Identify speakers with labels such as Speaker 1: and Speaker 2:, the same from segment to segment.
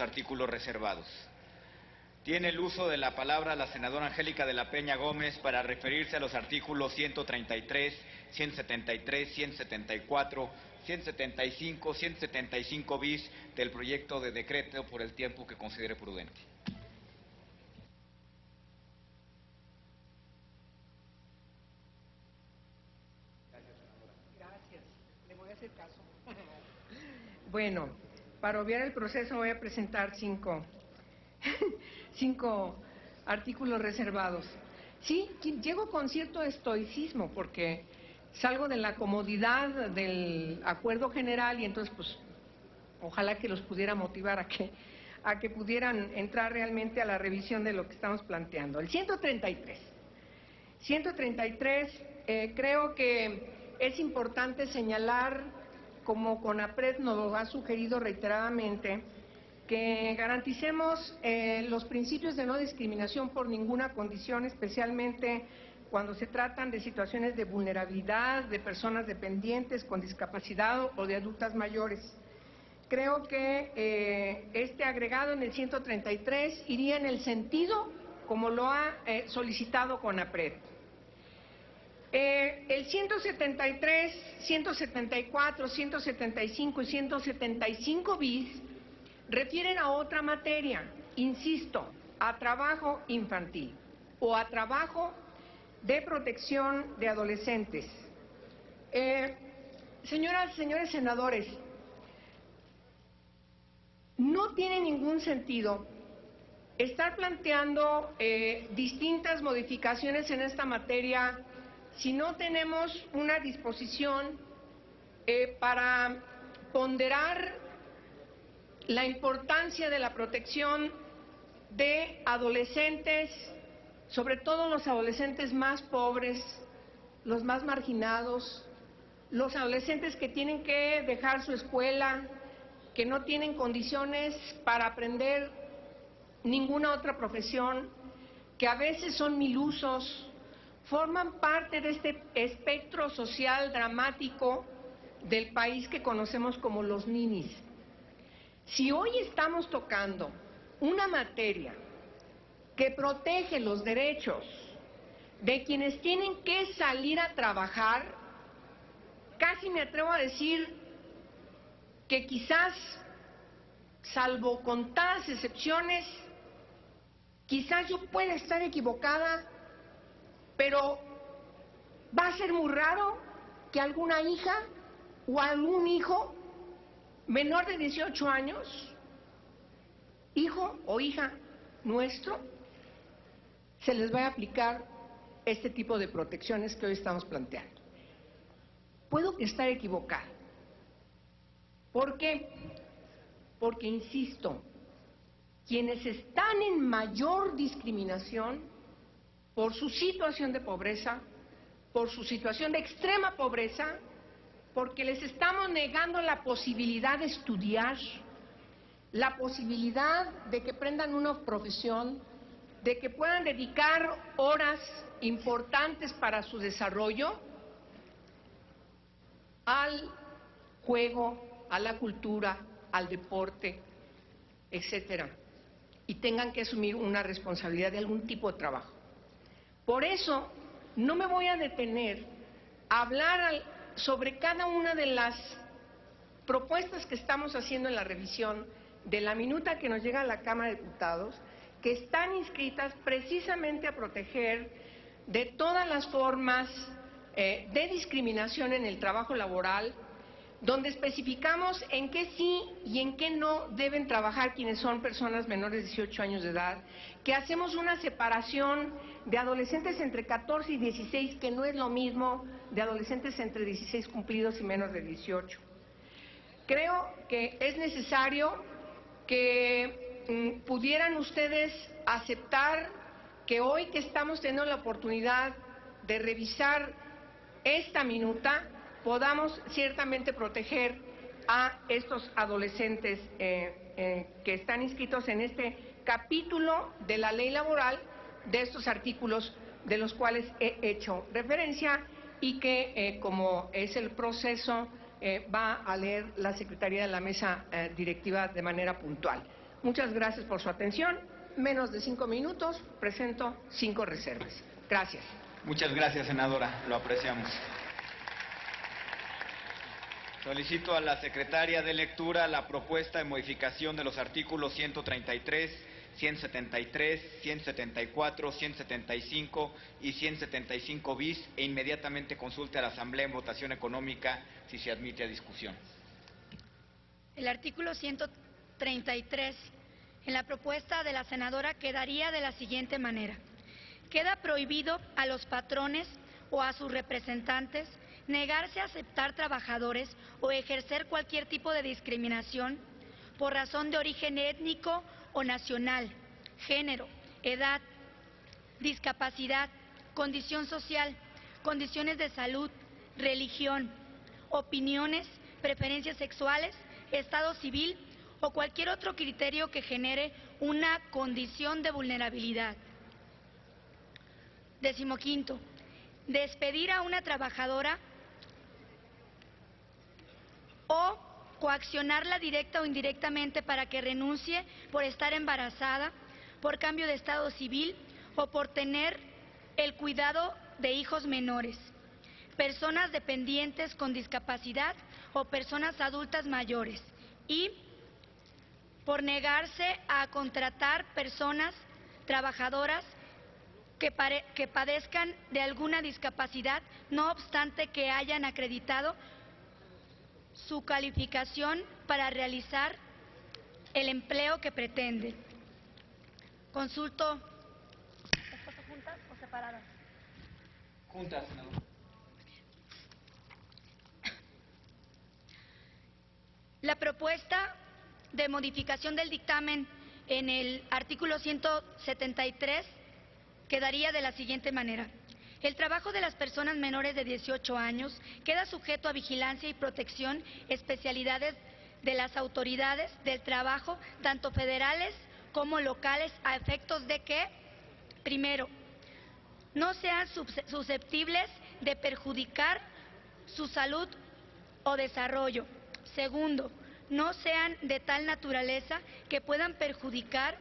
Speaker 1: artículos reservados. Tiene el uso de la palabra la senadora Angélica de la Peña Gómez para referirse a los artículos 133, 173, 174, 175, 175 bis del proyecto de decreto por el tiempo que considere prudente.
Speaker 2: Gracias. Le voy a hacer caso. Bueno, para obviar el proceso voy a presentar cinco artículos reservados. Sí, llego con cierto estoicismo porque salgo de la comodidad del acuerdo general y entonces pues ojalá que los pudiera motivar a que pudieran entrar realmente a la revisión de lo que estamos planteando. El 133. Creo que es importante señalar, como CONAPRED nos lo ha sugerido reiteradamente, que garanticemos los principios de no discriminación por ninguna condición, especialmente cuando se tratan de situaciones de vulnerabilidad, de personas dependientes con discapacidad o de adultas mayores. Creo que este agregado en el 133 iría en el sentido como lo ha solicitado CONAPRED. El 173, 174, 175 y 175 bis refieren a otra materia, insisto, a trabajo infantil o a trabajo de protección de adolescentes. Señoras, señores senadores, no tiene ningún sentido estar planteando distintas modificaciones en esta materia si no tenemos una disposición para ponderar la importancia de la protección de adolescentes, sobre todo los adolescentes más pobres, los más marginados, los adolescentes que tienen que dejar su escuela, que no tienen condiciones para aprender ninguna otra profesión, que a veces son milusos, forman parte de este espectro social dramático del país que conocemos como los ninis. Si hoy estamos tocando una materia que protege los derechos de quienes tienen que salir a trabajar, casi me atrevo a decir que quizás, salvo contadas excepciones, quizás yo pueda estar equivocada, pero va a ser muy raro que alguna hija o algún hijo menor de 18 años, hijo o hija nuestro, se les vaya a aplicar este tipo de protecciones que hoy estamos planteando. Puedo estar equivocada. ¿Por qué? Porque, insisto, quienes están en mayor discriminación por su situación de pobreza, por su situación de extrema pobreza, porque les estamos negando la posibilidad de estudiar, la posibilidad de que aprendan una profesión, de que puedan dedicar horas importantes para su desarrollo al juego, a la cultura, al deporte, etcétera, y tengan que asumir una responsabilidad de algún tipo de trabajo. Por eso no me voy a detener a hablar sobre cada una de las propuestas que estamos haciendo en la revisión de la minuta que nos llega a la Cámara de Diputados, que están inscritas precisamente a proteger de todas las formas de discriminación en el trabajo laboral, donde especificamos en qué sí y en qué no deben trabajar quienes son personas menores de 18 años de edad, que hacemos una separación de adolescentes entre 14 y 16, que no es lo mismo de adolescentes entre 16 cumplidos y menos de 18. Creo que es necesario que pudieran ustedes aceptar que hoy que estamos teniendo la oportunidad de revisar esta minuta, podamos ciertamente proteger a estos adolescentes que están inscritos en este capítulo de la ley laboral, de estos artículos de los cuales he hecho referencia y que, como es el proceso, va a leer la Secretaría de la Mesa Directiva de manera puntual. Muchas gracias por su atención. Menos de 5 minutos, presento 5 reservas. Gracias.
Speaker 1: Muchas gracias, senadora. Lo apreciamos. Solicito a la secretaria de lectura la propuesta de modificación de los artículos 133, 173, 174, 175 y 175 bis e inmediatamente consulte a la Asamblea en votación económica si se admite a discusión.
Speaker 3: El artículo 133 en la propuesta de la senadora quedaría de la siguiente manera. Queda prohibido a los patrones o a sus representantes negarse a aceptar trabajadores o ejercer cualquier tipo de discriminación por razón de origen étnico o nacional, género, edad, discapacidad, condición social, condiciones de salud, religión, opiniones, preferencias sexuales, estado civil o cualquier otro criterio que genere una condición de vulnerabilidad. 15. Despedir a una trabajadora o coaccionarla directa o indirectamente para que renuncie por estar embarazada, por cambio de estado civil o por tener el cuidado de hijos menores, personas dependientes con discapacidad o personas adultas mayores, y por negarse a contratar personas trabajadoras que padezcan de alguna discapacidad, no obstante que hayan acreditado su calificación para realizar el empleo que pretenden. Consulto. ¿Estas son juntas o separadas?
Speaker 1: Juntas, senadora.
Speaker 3: La propuesta de modificación del dictamen en el artículo 173 quedaría de la siguiente manera. El trabajo de las personas menores de 18 años queda sujeto a vigilancia y protección, especialidades de las autoridades del trabajo, tanto federales como locales, a efectos de que, primero, no sean susceptibles de perjudicar su salud o desarrollo. Segundo, no sean de tal naturaleza que puedan perjudicar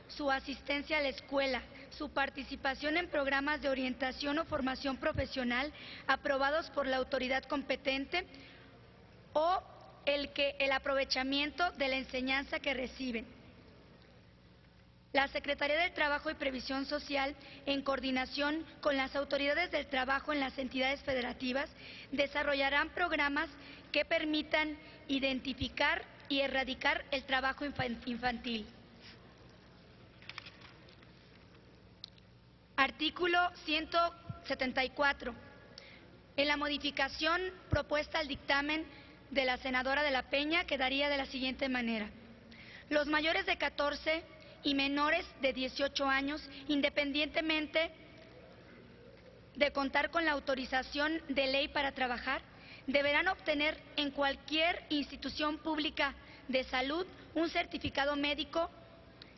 Speaker 3: su asistencia a la escuela, su participación en programas de orientación o formación profesional aprobados por la autoridad competente o el aprovechamiento de la enseñanza que reciben. La Secretaría del Trabajo y Previsión Social, en coordinación con las autoridades del trabajo en las entidades federativas, desarrollarán programas que permitan identificar y erradicar el trabajo infantil. Artículo 174. En la modificación propuesta al dictamen de la senadora de la Peña quedaría de la siguiente manera. Los mayores de 14 y menores de 18 años, independientemente de contar con la autorización de ley para trabajar, deberán obtener en cualquier institución pública de salud un certificado médico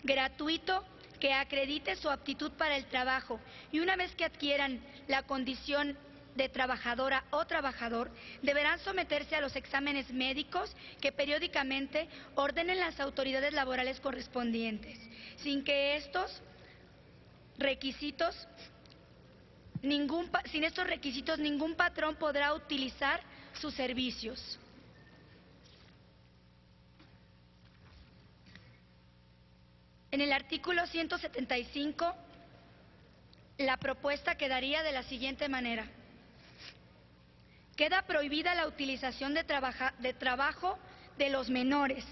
Speaker 3: gratuito que acredite su aptitud para el trabajo, y una vez que adquieran la condición de trabajadora o trabajador, deberán someterse a los exámenes médicos que periódicamente ordenen las autoridades laborales correspondientes. Sin estos requisitos, ningún patrón podrá utilizar sus servicios. En el artículo 175, la propuesta quedaría de la siguiente manera. Queda prohibida la utilización de trabajo de los menores.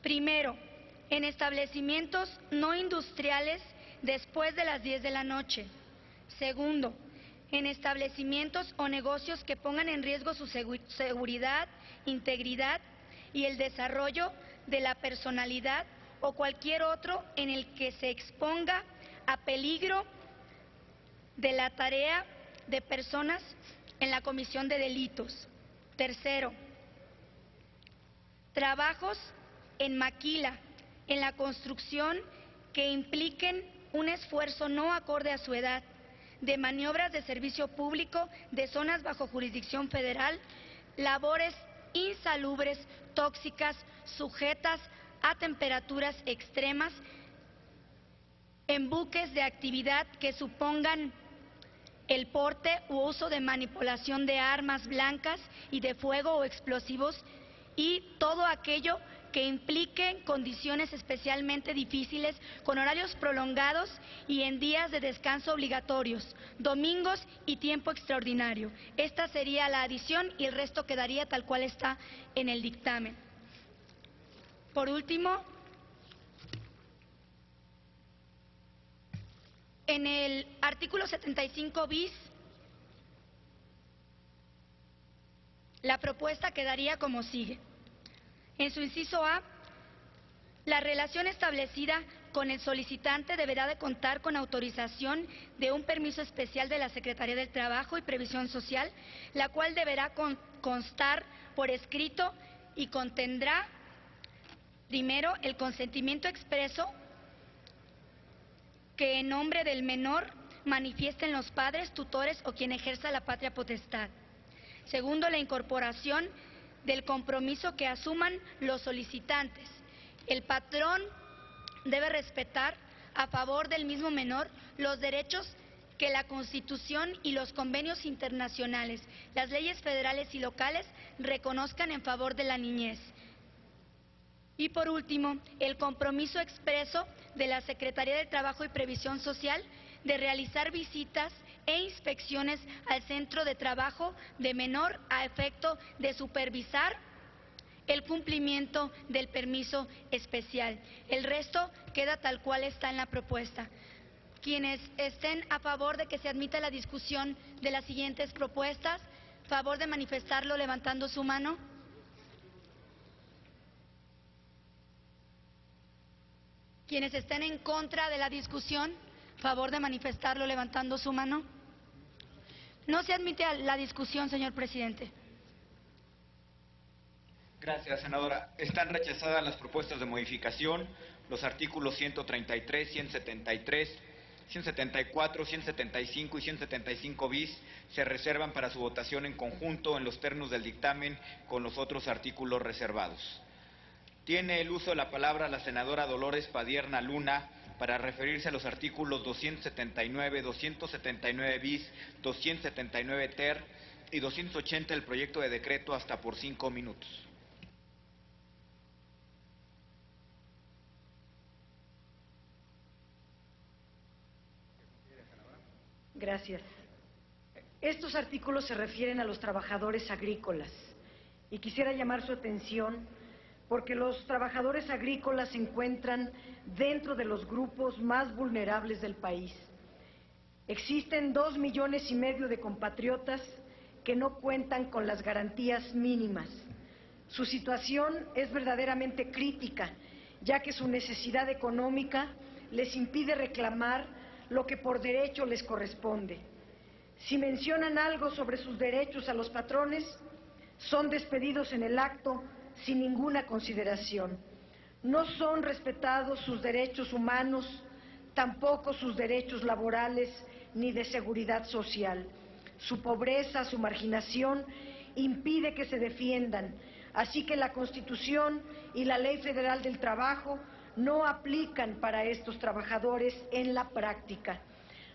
Speaker 3: Primero, en establecimientos no industriales después de las 10 de la noche. Segundo, en establecimientos o negocios que pongan en riesgo su seguridad, integridad y el desarrollo de la personalidad o cualquier otro en el que se exponga a peligro de la tarea de personas en la comisión de delitos. Tercero, trabajos en maquila, en la construcción que impliquen un esfuerzo no acorde a su edad, de maniobras de servicio público, de zonas bajo jurisdicción federal, labores insalubres, tóxicas, sujetas a temperaturas extremas en buques de actividad que supongan el porte u uso de manipulación de armas blancas y de fuego o explosivos, y todo aquello que implique condiciones especialmente difíciles, con horarios prolongados y en días de descanso obligatorios, domingos y tiempo extraordinario. Esta sería la adición y el resto quedaría tal cual está en el dictamen. Por último, en el artículo 75 bis, la propuesta quedaría como sigue. En su inciso A, la relación establecida con el solicitante deberá de contar con autorización de un permiso especial de la Secretaría del Trabajo y Previsión Social, la cual deberá constar por escrito y contendrá, primero, el consentimiento expreso que en nombre del menor manifiesten los padres, tutores o quien ejerza la patria potestad. Segundo, la incorporación del compromiso que asuman los solicitantes. El patrón debe respetar a favor del mismo menor los derechos que la Constitución y los convenios internacionales, las leyes federales y locales reconozcan en favor de la niñez. Y por último, el compromiso expreso de la Secretaría del Trabajo y Previsión Social de realizar visitas e inspecciones al centro de trabajo de menor a efecto de supervisar el cumplimiento del permiso especial. El resto queda tal cual está en la propuesta. Quienes estén a favor de que se admita la discusión de las siguientes propuestas, favor de manifestarlo levantando su mano. Quienes estén en contra de la discusión, favor de manifestarlo levantando su mano. No se admite a la discusión, señor presidente.
Speaker 1: Gracias, senadora. Están rechazadas las propuestas de modificación. Los artículos 133, 173, 174, 175 y 175 bis se reservan para su votación en conjunto en los términos del dictamen con los otros artículos reservados. Tiene el uso de la palabra la senadora Dolores Padierna Luna para referirse a los artículos 279, 279 bis, 279 ter y 280 del proyecto de decreto hasta por 5 minutos.
Speaker 4: Gracias. Estos artículos se refieren a los trabajadores agrícolas y quisiera llamar su atención porque los trabajadores agrícolas se encuentran dentro de los grupos más vulnerables del país. Existen 2,5 millones de compatriotas que no cuentan con las garantías mínimas. Su situación es verdaderamente crítica, ya que su necesidad económica les impide reclamar lo que por derecho les corresponde. Si mencionan algo sobre sus derechos a los patrones, son despedidos en el acto sin ninguna consideración. No son respetados sus derechos humanos, tampoco sus derechos laborales ni de seguridad social. Su pobreza, su marginación impide que se defiendan, así que la Constitución y la Ley Federal del Trabajo no aplican para estos trabajadores en la práctica.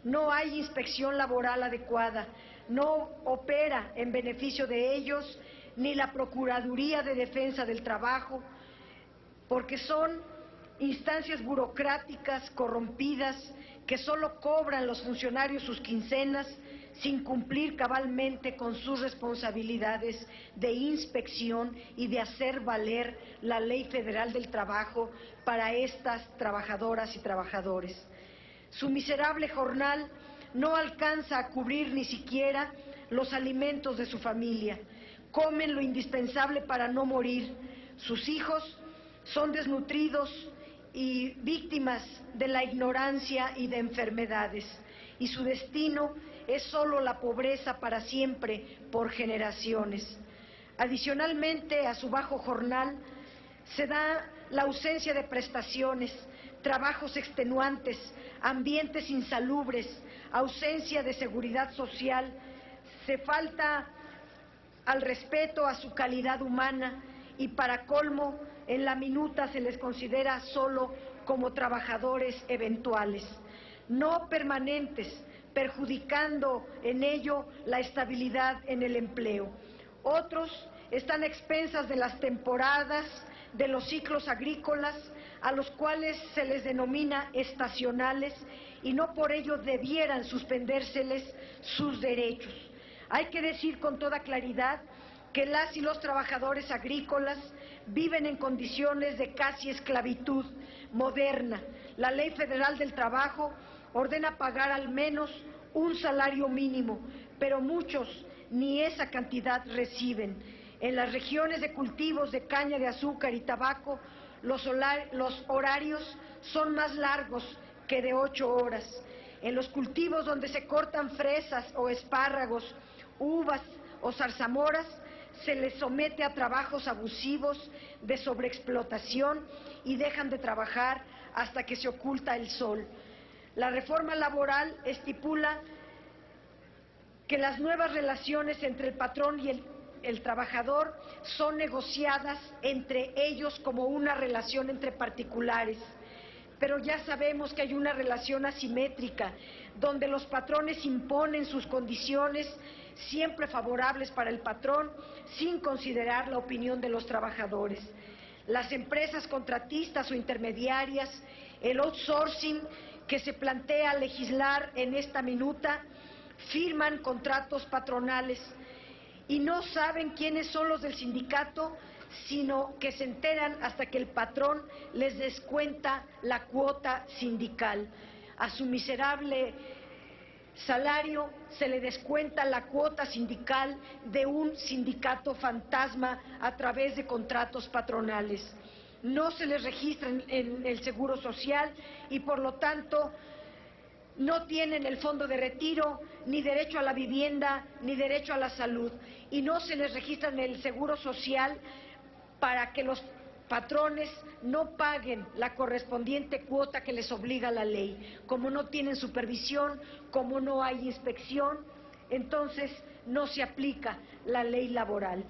Speaker 4: No hay inspección laboral adecuada, no opera en beneficio de ellos ni la Procuraduría de Defensa del Trabajo, porque son instancias burocráticas corrompidas que solo cobran los funcionarios sus quincenas sin cumplir cabalmente con sus responsabilidades de inspección y de hacer valer la Ley Federal del Trabajo para estas trabajadoras y trabajadores. Su miserable jornal no alcanza a cubrir ni siquiera los alimentos de su familia. Comen lo indispensable para no morir. Sus hijos son desnutridos y víctimas de la ignorancia y de enfermedades. Y su destino es solo la pobreza para siempre, por generaciones. Adicionalmente a su bajo jornal, se da la ausencia de prestaciones, trabajos extenuantes, ambientes insalubres, ausencia de seguridad social, se falta al respeto a su calidad humana y, para colmo, en la minuta se les considera solo como trabajadores eventuales, no permanentes, perjudicando en ello la estabilidad en el empleo. Otros están a expensas de las temporadas, de los ciclos agrícolas, a los cuales se les denomina estacionales y no por ello debieran suspendérseles sus derechos. Hay que decir con toda claridad que las y los trabajadores agrícolas viven en condiciones de casi esclavitud moderna. La Ley Federal del Trabajo ordena pagar al menos un salario mínimo, pero muchos ni esa cantidad reciben. En las regiones de cultivos de caña de azúcar y tabaco, los horarios son más largos que de 8 horas. En los cultivos donde se cortan fresas o espárragos, uvas o zarzamoras, se les somete a trabajos abusivos de sobreexplotación y dejan de trabajar hasta que se oculta el sol. La reforma laboral estipula que las nuevas relaciones entre el patrón y el trabajador son negociadas entre ellos como una relación entre particulares. Pero ya sabemos que hay una relación asimétrica, donde los patrones imponen sus condiciones siempre favorables para el patrón, sin considerar la opinión de los trabajadores. Las empresas contratistas o intermediarias, el outsourcing que se plantea legislar en esta minuta, firman contratos patronales y no saben quiénes son los del sindicato, sino que se enteran hasta que el patrón les descuenta la cuota sindical. A su miserable salario se le descuenta la cuota sindical de un sindicato fantasma a través de contratos patronales. No se les registra en el Seguro Social y por lo tanto no tienen el fondo de retiro, ni derecho a la vivienda, ni derecho a la salud. Y no se les registra en el Seguro Social para que los patrones no paguen la correspondiente cuota que les obliga la ley. Como no tienen supervisión, como no hay inspección, entonces no se aplica la ley laboral.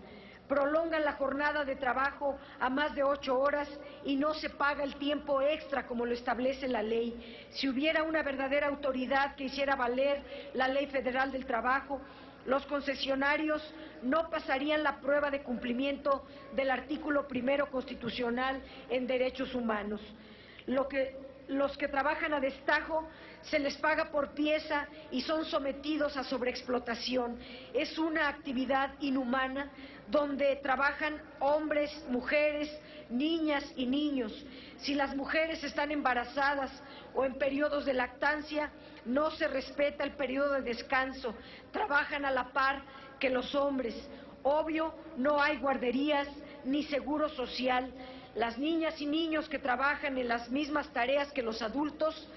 Speaker 4: Prolongan la jornada de trabajo a más de 8 horas y no se paga el tiempo extra como lo establece la ley. Si hubiera una verdadera autoridad que hiciera valer la Ley Federal del Trabajo, los concesionarios no pasarían la prueba de cumplimiento del artículo 1 constitucional en derechos humanos. Los que trabajan a destajo se les paga por pieza y son sometidos a sobreexplotación. Es una actividad inhumana donde trabajan hombres, mujeres, niñas y niños. Si las mujeres están embarazadas o en periodos de lactancia, no se respeta el periodo de descanso, trabajan a la par que los hombres. Obvio, no hay guarderías ni seguro social. Las niñas y niños que trabajan en las mismas tareas que los adultos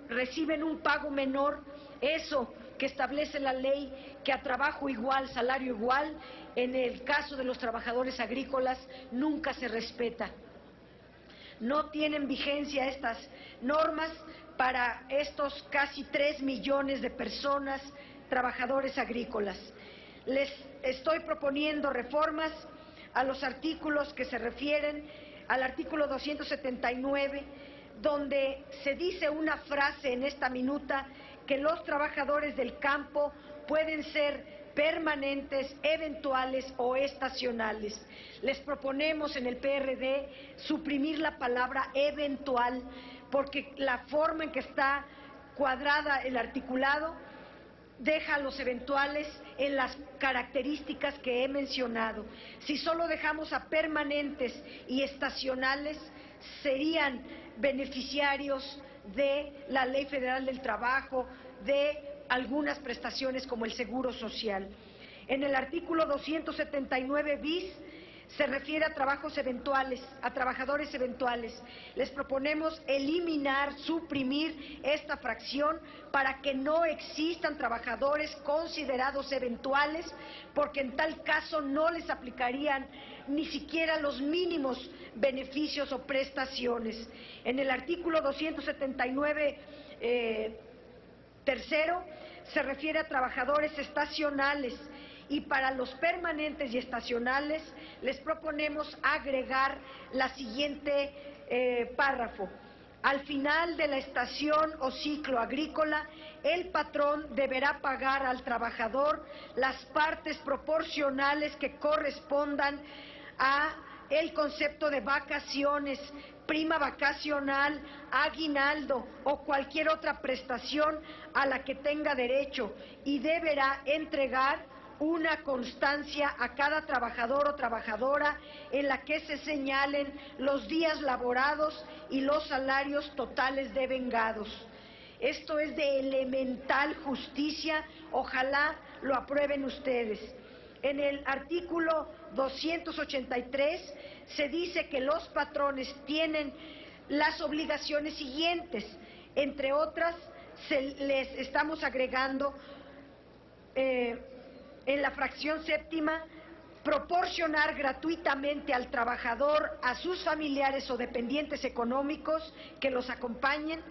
Speaker 4: reciben un pago menor, eso que establece la ley, que a trabajo igual, salario igual, en el caso de los trabajadores agrícolas nunca se respeta. No tienen vigencia estas normas para estos casi 3 millones de personas, trabajadores agrícolas. Les estoy proponiendo reformas a los artículos que se refieren al artículo 279, donde se dice una frase en esta minuta que los trabajadores del campo pueden ser permanentes, eventuales o estacionales. Les proponemos en el PRD suprimir la palabra eventual, porque la forma en que está cuadrada el articulado deja a los eventuales en las características que he mencionado. Si solo dejamos a permanentes y estacionales, serían beneficiarios de la Ley Federal del Trabajo, de algunas prestaciones como el Seguro Social. En el artículo 279 bis se refiere a trabajos eventuales, a trabajadores eventuales. Les proponemos eliminar, suprimir esta fracción para que no existan trabajadores considerados eventuales, porque en tal caso no les aplicarían ni siquiera los mínimos beneficios o prestaciones. En el artículo 279 tercero se refiere a trabajadores estacionales y para los permanentes y estacionales les proponemos agregar la siguiente párrafo. Al final de la estación o ciclo agrícola, el patrón deberá pagar al trabajador las partes proporcionales que correspondan a el concepto de vacaciones, prima vacacional, aguinaldo o cualquier otra prestación a la que tenga derecho, y deberá entregar una constancia a cada trabajador o trabajadora en la que se señalen los días laborados y los salarios totales devengados. Esto es de elemental justicia, ojalá lo aprueben ustedes. En el artículo 283 se dice que los patrones tienen las obligaciones siguientes, entre otras les estamos agregando en la fracción séptima, proporcionar gratuitamente al trabajador, a sus familiares o dependientes económicos que los acompañen,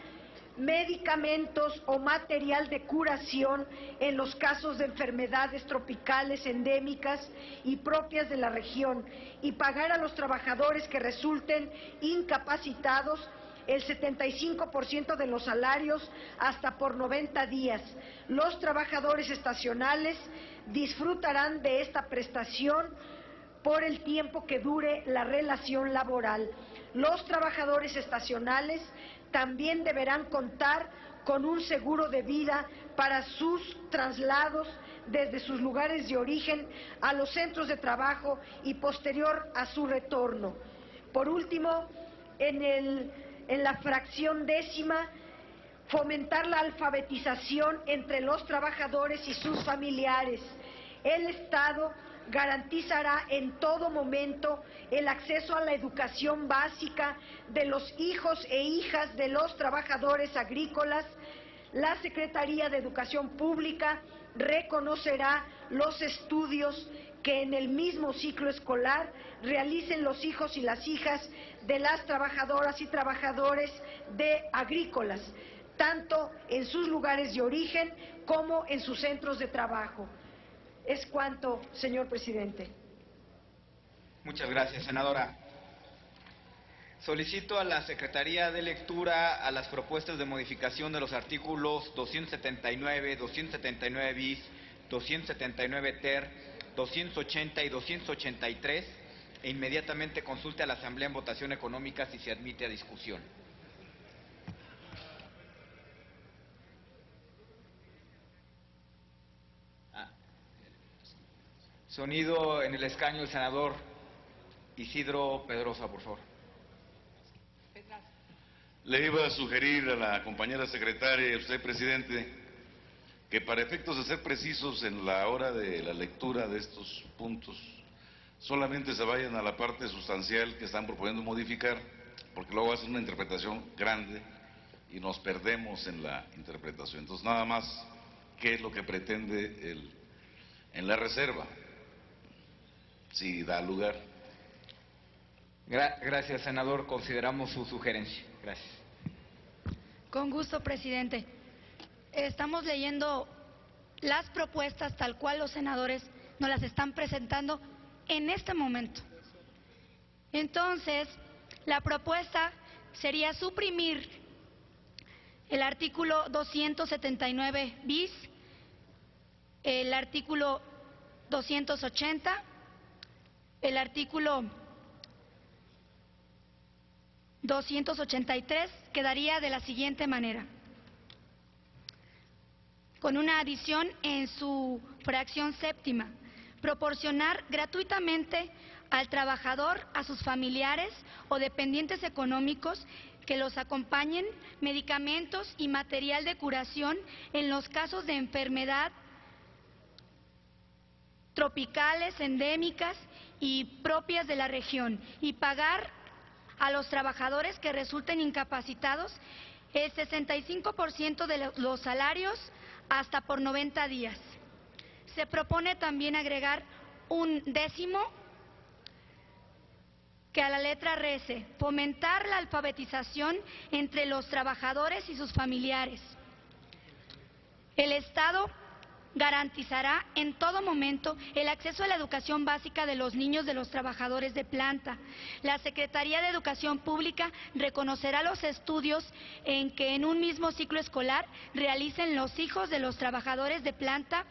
Speaker 4: medicamentos o material de curación en los casos de enfermedades tropicales endémicas y propias de la región, y pagar a los trabajadores que resulten incapacitados el 75% de los salarios hasta por 90 días. Los trabajadores estacionales disfrutarán de esta prestación por el tiempo que dure la relación laboral. Los trabajadores estacionales también deberán contar con un seguro de vida para sus traslados desde sus lugares de origen a los centros de trabajo y posterior a su retorno. Por último, en la fracción décima, fomentar la alfabetización entre los trabajadores y sus familiares. El Estado garantizará en todo momento el acceso a la educación básica de los hijos e hijas de los trabajadores agrícolas. La Secretaría de Educación Pública reconocerá los estudios que en el mismo ciclo escolar realicen los hijos y las hijas de las trabajadoras y trabajadores de agrícolas, tanto en sus lugares de origen como en sus centros de trabajo. Es cuanto, señor presidente.
Speaker 1: Muchas gracias, senadora. Solicito a la Secretaría de Lectura a las propuestas de modificación de los artículos 279, 279 bis, 279 ter, 280 y 283 e inmediatamente consulte a la Asamblea en votación económica si se admite a discusión. Sonido en el escaño, el senador Isidro Pedrosa, por favor.
Speaker 5: Le iba a sugerir a la compañera secretaria y a usted, presidente, que para efectos de ser precisos en la hora de la lectura de estos puntos, solamente se vayan a la parte sustancial que están proponiendo modificar, porque luego hacen una interpretación grande y nos perdemos en la interpretación. Entonces, nada más, ¿qué es lo que pretende en la reserva? Si da lugar.
Speaker 1: Gracias, senador. Consideramos su sugerencia. Gracias.
Speaker 3: Con gusto, presidente. Estamos leyendo las propuestas tal cual los senadores nos las están presentando en este momento. Entonces, la propuesta sería suprimir el artículo 279 bis, el artículo 280, el artículo 283 quedaría de la siguiente manera, con una adición en su fracción séptima: proporcionar gratuitamente al trabajador, a sus familiares o dependientes económicos que los acompañen, medicamentos y material de curación en los casos de enfermedad tropicales, endémicas y propias de la región, y pagar a los trabajadores que resulten incapacitados el 65% de los salarios hasta por 90 días. Se propone también agregar un décimo que a la letra rece: fomentar la alfabetización entre los trabajadores y sus familiares. El Estado garantizará en todo momento el acceso a la educación básica de los niños de los trabajadores de planta. La Secretaría de Educación Pública reconocerá los estudios en que en un mismo ciclo escolar realicen los hijos de los trabajadores de planta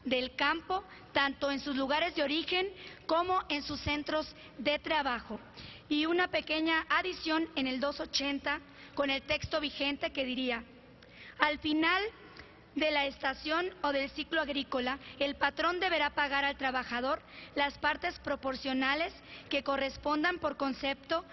Speaker 3: del campo, tanto en sus lugares de origen como en sus centros de trabajo. Y una pequeña adición en el 280 con el texto vigente que diría: al final de la estación o del ciclo agrícola, el patrón deberá pagar al trabajador las partes proporcionales que correspondan por concepto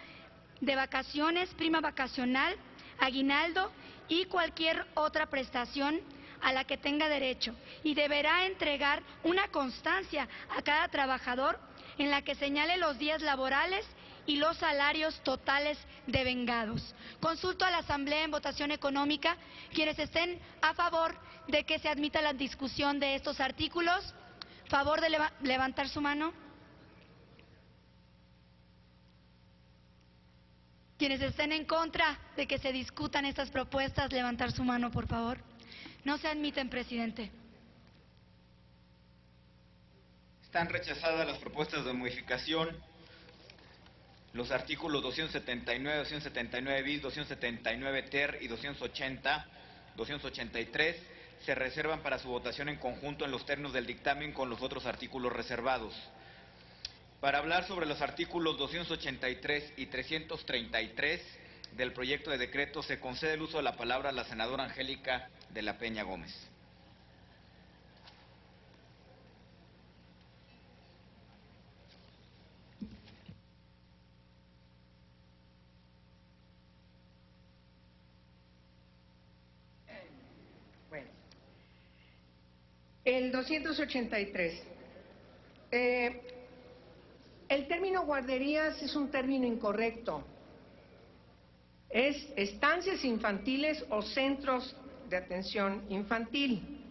Speaker 3: de vacaciones, prima vacacional, aguinaldo y cualquier otra prestación a la que tenga derecho, y deberá entregar una constancia a cada trabajador en la que señale los días laborales y los salarios totales devengados. Consulto a la Asamblea en votación económica quienes estén a favor de que se admita la discusión de estos artículos. Favor de levantar su mano. Quienes estén en contra de que se discutan estas propuestas, levantar su mano, por favor. No se admiten, presidente.
Speaker 1: Están rechazadas las propuestas de modificación. Los artículos 279, 279 bis, 279 ter y 280, 283 se reservan para su votación en conjunto en los términos del dictamen con los otros artículos reservados. Para hablar sobre los artículos 283 y 333 del proyecto de decreto se concede el uso de la palabra a la senadora Angélica de la Peña Gómez.
Speaker 2: El 283. El término guarderías es un término incorrecto. Es estancias infantiles o centros de atención infantil.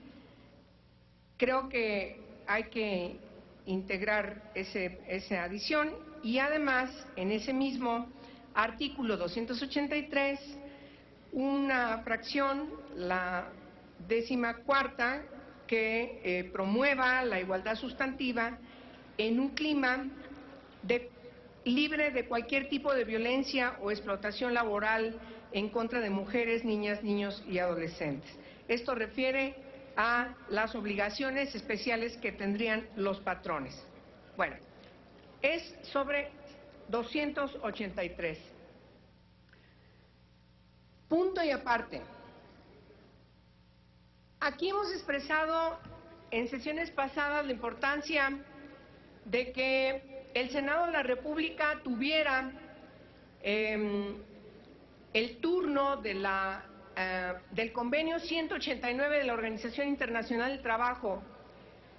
Speaker 2: Creo que hay que integrar esa adición y además en ese mismo artículo 283 una fracción, la 14ª, que promueva la igualdad sustantiva en un clima libre de cualquier tipo de violencia o explotación laboral en contra de mujeres, niñas, niños y adolescentes. Esto refiere a las obligaciones especiales que tendrían los patrones. Bueno, es sobre 283. Punto y aparte. Aquí hemos expresado en sesiones pasadas la importancia de que el Senado de la República tuviera el turno del convenio 189 de la Organización Internacional del Trabajo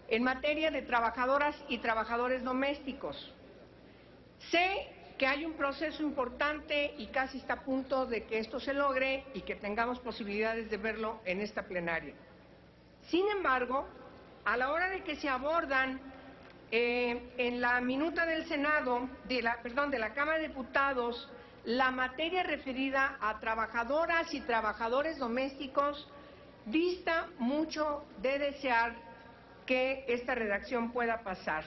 Speaker 2: en materia de trabajadoras y trabajadores domésticos. Sé que hay un proceso importante y casi está a punto de que esto se logre y que tengamos posibilidades de verlo en esta plenaria. Sin embargo, a la hora de que se abordan en la minuta del Senado, de la Cámara de Diputados, la materia referida a trabajadoras y trabajadores domésticos, dista mucho de desear que esta redacción pueda pasar,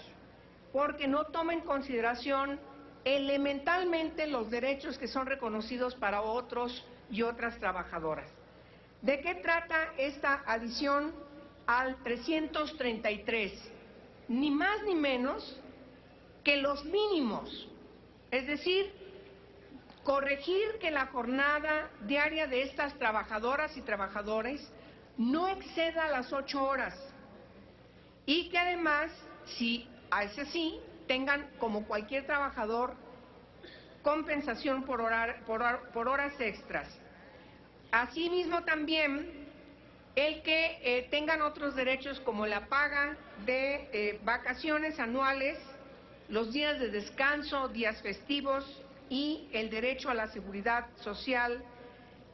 Speaker 2: porque no toma en consideración elementalmente los derechos que son reconocidos para otros y otras trabajadoras. ¿De qué trata esta adición al 333? Ni más ni menos que los mínimos, es decir, corregir que la jornada diaria de estas trabajadoras y trabajadores no exceda las 8 horas y que además, si es así, tengan como cualquier trabajador compensación por horas extras. Asimismo también el que tengan otros derechos como la paga de vacaciones anuales, los días de descanso, días festivos y el derecho a la seguridad social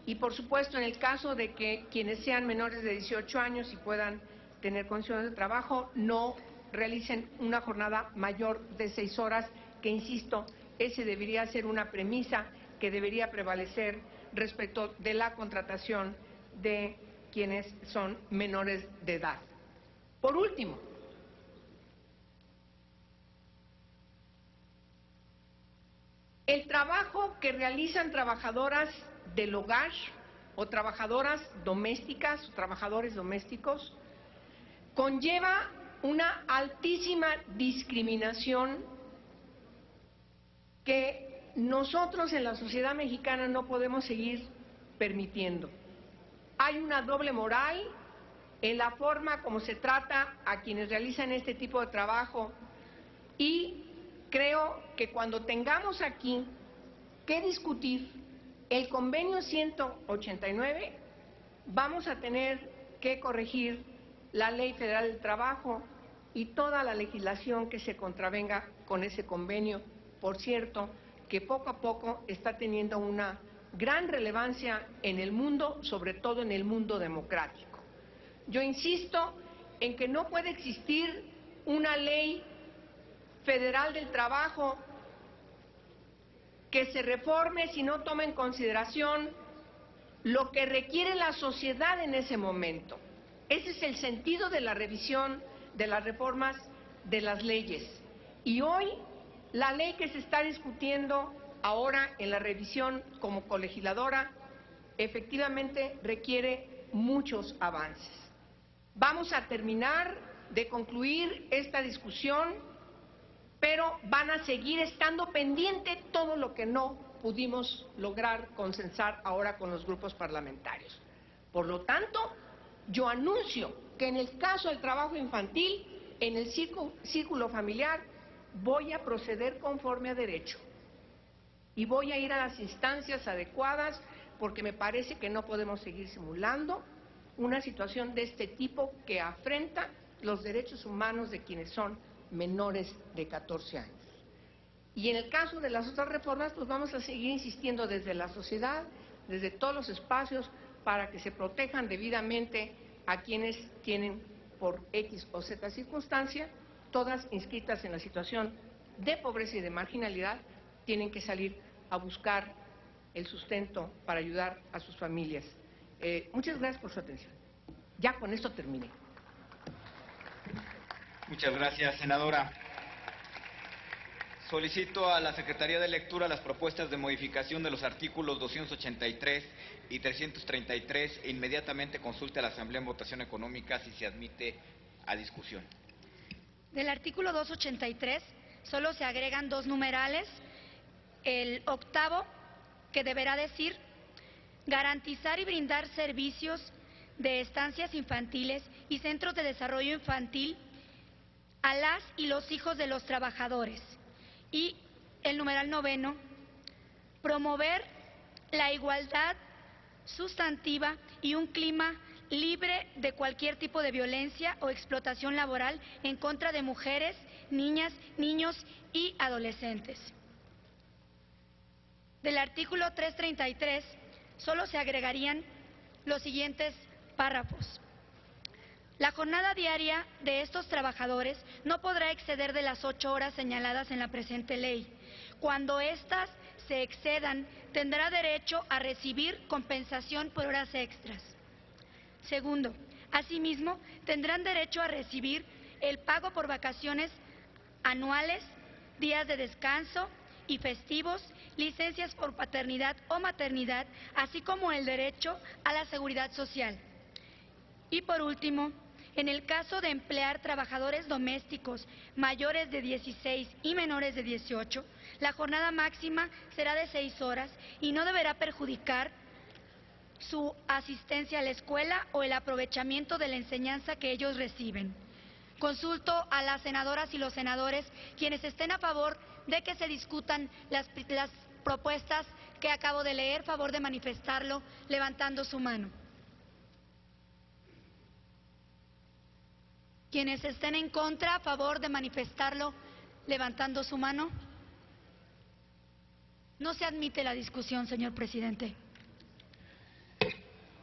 Speaker 2: y por supuesto en el caso de que quienes sean menores de 18 años y puedan tener condiciones de trabajo no realicen una jornada mayor de 6 horas, que insisto, ese debería ser una premisa que debería prevalecer respecto de la contratación de quienes son menores de edad. Por último, el trabajo que realizan trabajadoras del hogar o trabajadoras domésticas o trabajadores domésticos conlleva una altísima discriminación que nosotros en la sociedad mexicana no podemos seguir permitiendo. Hay una doble moral en la forma como se trata a quienes realizan este tipo de trabajo y creo que cuando tengamos aquí que discutir el convenio 189, vamos a tener que corregir la Ley Federal del Trabajo y toda la legislación que se contravenga con ese convenio. Por cierto, que poco a poco está teniendo una gran relevancia en el mundo, sobre todo en el mundo democrático. Yo insisto en que no puede existir una ley federal del trabajo que se reforme si no toma en consideración lo que requiere la sociedad en ese momento. Ese es el sentido de la revisión de las reformas de las leyes. Y hoy, la ley que se está discutiendo ahora en la revisión como colegisladora, efectivamente requiere muchos avances. Vamos a terminar de concluir esta discusión, pero van a seguir estando pendiente todo lo que no pudimos lograr consensar ahora con los grupos parlamentarios. Por lo tanto, yo anuncio que en el caso del trabajo infantil, en el círculo familiar, voy a proceder conforme a derecho y voy a ir a las instancias adecuadas porque me parece que no podemos seguir simulando una situación de este tipo que afrenta los derechos humanos de quienes son menores de 14 años. Y en el caso de las otras reformas, pues vamos a seguir insistiendo desde la sociedad, desde todos los espacios, para que se protejan debidamente a quienes tienen por X o Z circunstancia, todas inscritas en la situación de pobreza y de marginalidad, tienen que salir a buscar el sustento para ayudar a sus familias. Muchas gracias por su atención. Ya con esto terminé.
Speaker 1: Muchas gracias, senadora. Solicito a la Secretaría de Lectura las propuestas de modificación de los artículos 283 y 333 e inmediatamente consulte a la Asamblea en votación económica si se admite a discusión.
Speaker 3: Del artículo 283 solo se agregan dos numerales. El octavo, que deberá decir garantizar y brindar servicios de estancias infantiles y centros de desarrollo infantil a las y los hijos de los trabajadores. Y el numeral noveno, promover la igualdad sustantiva y un clima libre de cualquier tipo de violencia o explotación laboral en contra de mujeres, niñas, niños y adolescentes. Del artículo 333 solo se agregarían los siguientes párrafos. La jornada diaria de estos trabajadores no podrá exceder de las 8 horas señaladas en la presente ley. Cuando éstas se excedan, tendrá derecho a recibir compensación por horas extras. Segundo, asimismo, tendrán derecho a recibir el pago por vacaciones anuales, días de descanso y festivos, licencias por paternidad o maternidad, así como el derecho a la seguridad social. Y por último, en el caso de emplear trabajadores domésticos mayores de 16 y menores de 18, la jornada máxima será de 6 horas y no deberá perjudicar su asistencia a la escuela o el aprovechamiento de la enseñanza que ellos reciben. Consulto a las senadoras y los senadores quienes estén a favor de que se discutan las propuestas que acabo de leer, favor de manifestarlo levantando su mano. Quienes estén en contra, a favor de manifestarlo levantando su mano. No se admite la discusión, señor presidente.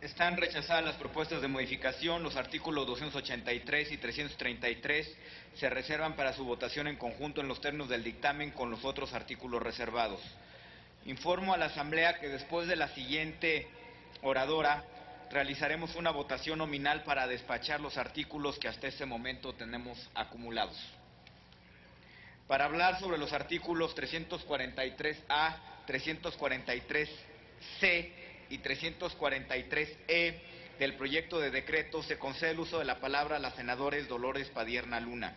Speaker 1: Están rechazadas las propuestas de modificación. Los artículos 283 y 333 se reservan para su votación en conjunto en los términos del dictamen con los otros artículos reservados. Informo a la Asamblea que después de la siguiente oradora realizaremos una votación nominal para despachar los artículos que hasta este momento tenemos acumulados. Para hablar sobre los artículos 343A, 343C y 343E del proyecto de decreto, se concede el uso de la palabra a las senadoras Dolores Padierna Luna.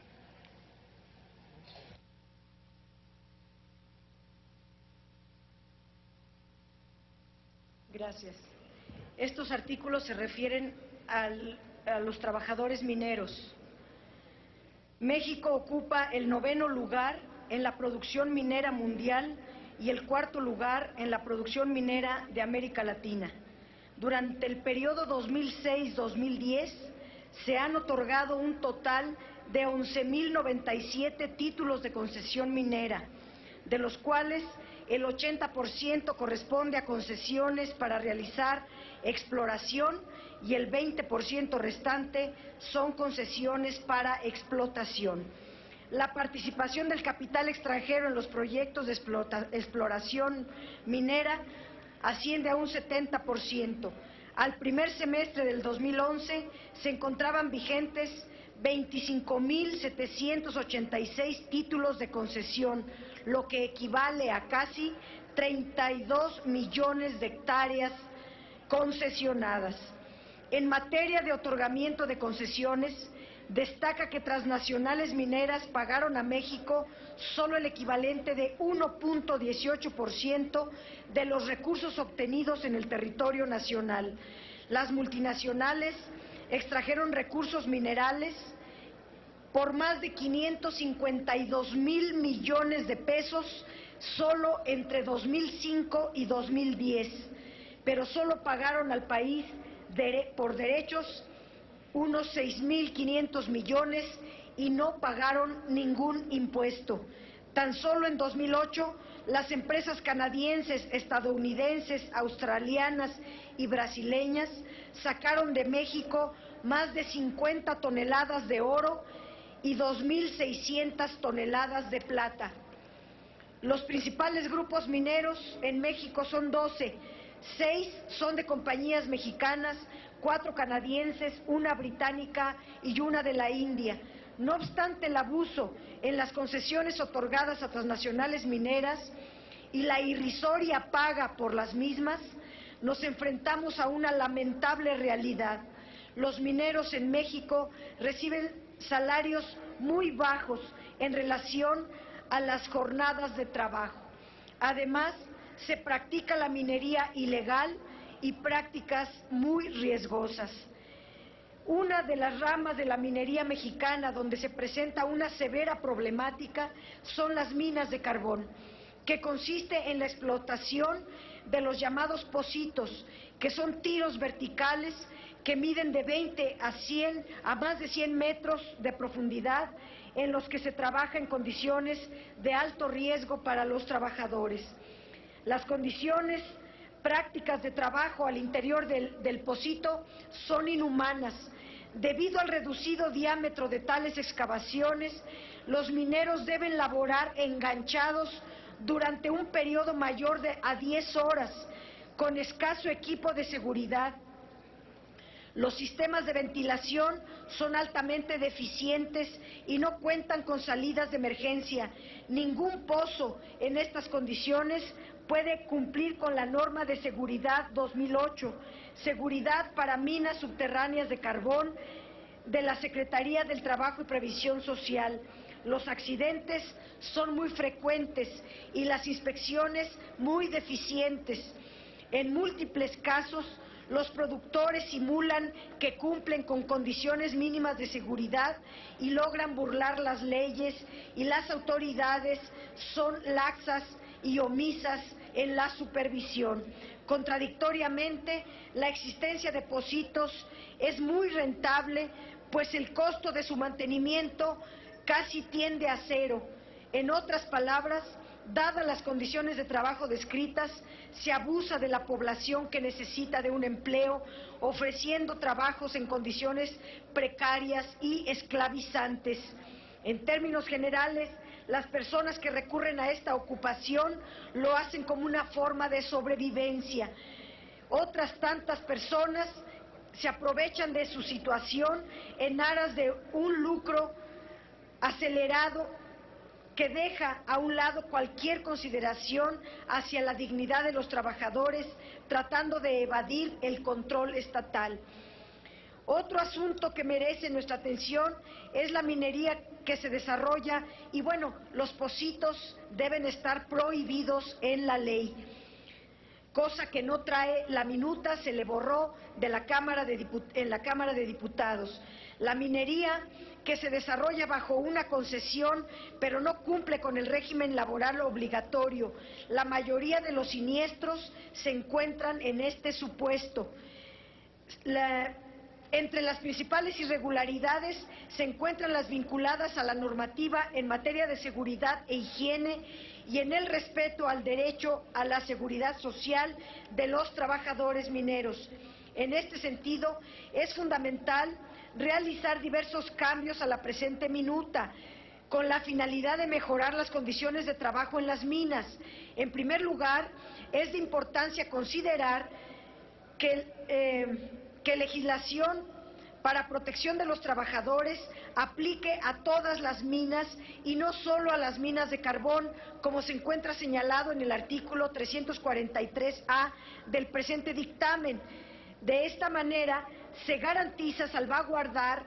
Speaker 4: Gracias. Estos artículos se refieren a los trabajadores mineros. México ocupa el 9º lugar en la producción minera mundial y el 4º lugar en la producción minera de América Latina. Durante el periodo 2006-2010 se han otorgado un total de 11.097 títulos de concesión minera, de los cuales el 80% corresponde a concesiones para realizar exploración y el 20% restante son concesiones para explotación. La participación del capital extranjero en los proyectos de exploración minera asciende a un 70%. Al primer semestre del 2011 se encontraban vigentes 25.786 títulos de concesión, lo que equivale a casi 32 millones de hectáreas concesionadas. En materia de otorgamiento de concesiones, destaca que transnacionales mineras pagaron a México solo el equivalente de 1.18% de los recursos obtenidos en el territorio nacional. Las multinacionales extrajeron recursos minerales por más de 552,000 millones de pesos solo entre 2005 y 2010, pero solo pagaron al país por derechos unos 6.500 millones y no pagaron ningún impuesto. Tan solo en 2008, las empresas canadienses, estadounidenses, australianas y brasileñas sacaron de México más de 50 toneladas de oro y 2.600 toneladas de plata. Los principales grupos mineros en México son 12, 6 son de compañías mexicanas, 4 canadienses, 1 británica y 1 de la India. No obstante el abuso en las concesiones otorgadas a transnacionales mineras y la irrisoria paga por las mismas, nos enfrentamos a una lamentable realidad. Los mineros en México reciben salarios muy bajos en relación a las jornadas de trabajo. Además, se practica la minería ilegal y prácticas muy riesgosas. Una de las ramas de la minería mexicana donde se presenta una severa problemática son las minas de carbón, que consiste en la explotación de los llamados pocitos, que son tiros verticales que miden de 20 a más de 100 metros de profundidad, en los que se trabaja en condiciones de alto riesgo para los trabajadores. Las condiciones prácticas de trabajo al interior del pocito son inhumanas. Debido al reducido diámetro de tales excavaciones, los mineros deben laborar enganchados durante un periodo mayor a 10 horas, con escaso equipo de seguridad. Los sistemas de ventilación son altamente deficientes y no cuentan con salidas de emergencia. Ningún pozo en estas condiciones puede cumplir con la norma de seguridad 2008, seguridad para minas subterráneas de carbón de la Secretaría del Trabajo y Previsión Social. Los accidentes son muy frecuentes y las inspecciones muy deficientes. En múltiples casos, los productores simulan que cumplen con condiciones mínimas de seguridad y logran burlar las leyes, y las autoridades son laxas y omisas en la supervisión. Contradictoriamente, la existencia de pocitos es muy rentable, pues el costo de su mantenimiento casi tiende a cero. En otras palabras, dadas las condiciones de trabajo descritas, se abusa de la población que necesita de un empleo, ofreciendo trabajos en condiciones precarias y esclavizantes. En términos generales, las personas que recurren a esta ocupación lo hacen como una forma de sobrevivencia. Otras tantas personas se aprovechan de su situación en aras de un lucro acelerado que deja a un lado cualquier consideración hacia la dignidad de los trabajadores, tratando de evadir el control estatal. Otro asunto que merece nuestra atención es la minería que se desarrolla y bueno, los pocitos deben estar prohibidos en la ley, cosa que no trae la minuta, se le borró de la en la Cámara de Diputados. La minería que se desarrolla bajo una concesión, pero no cumple con el régimen laboral obligatorio. La mayoría de los siniestros se encuentran en este supuesto. Entre las principales irregularidades se encuentran las vinculadas a la normativa en materia de seguridad e higiene y en el respeto al derecho a la seguridad social de los trabajadores mineros. En este sentido, es fundamental realizar diversos cambios a la presente minuta, con la finalidad de mejorar las condiciones de trabajo en las minas. En primer lugar, es de importancia considerar que legislación para protección de los trabajadores aplique a todas las minas y no solo a las minas de carbón, como se encuentra señalado en el artículo 343A del presente dictamen. De esta manera se garantiza salvaguardar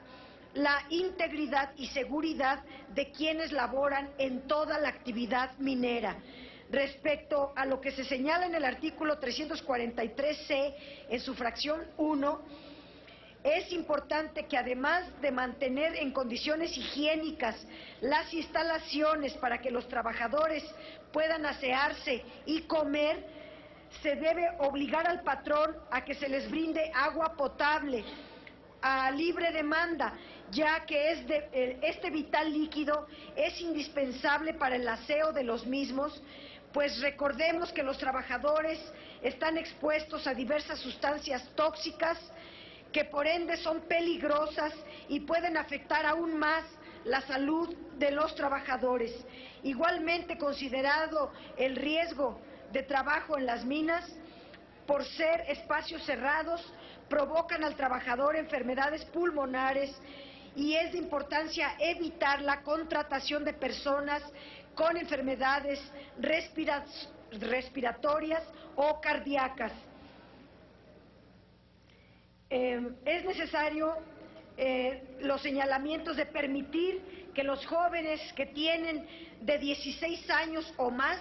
Speaker 4: la integridad y seguridad de quienes laboran en toda la actividad minera. Respecto a lo que se señala en el artículo 343C, en su fracción 1, es importante que además de mantener en condiciones higiénicas las instalaciones para que los trabajadores puedan asearse y comer, se debe obligar al patrón a que se les brinde agua potable a libre demanda, ya que este vital líquido es indispensable para el aseo de los mismos, pues recordemos que los trabajadores están expuestos a diversas sustancias tóxicas que por ende son peligrosas y pueden afectar aún más la salud de los trabajadores. Igualmente, considerado el riesgo de trabajo en las minas, por ser espacios cerrados, provocan al trabajador enfermedades pulmonares y es de importancia evitar la contratación de personas con enfermedades respiratorias o cardíacas. Es necesario los señalamientos de permitir que los jóvenes que tienen de 16 años o más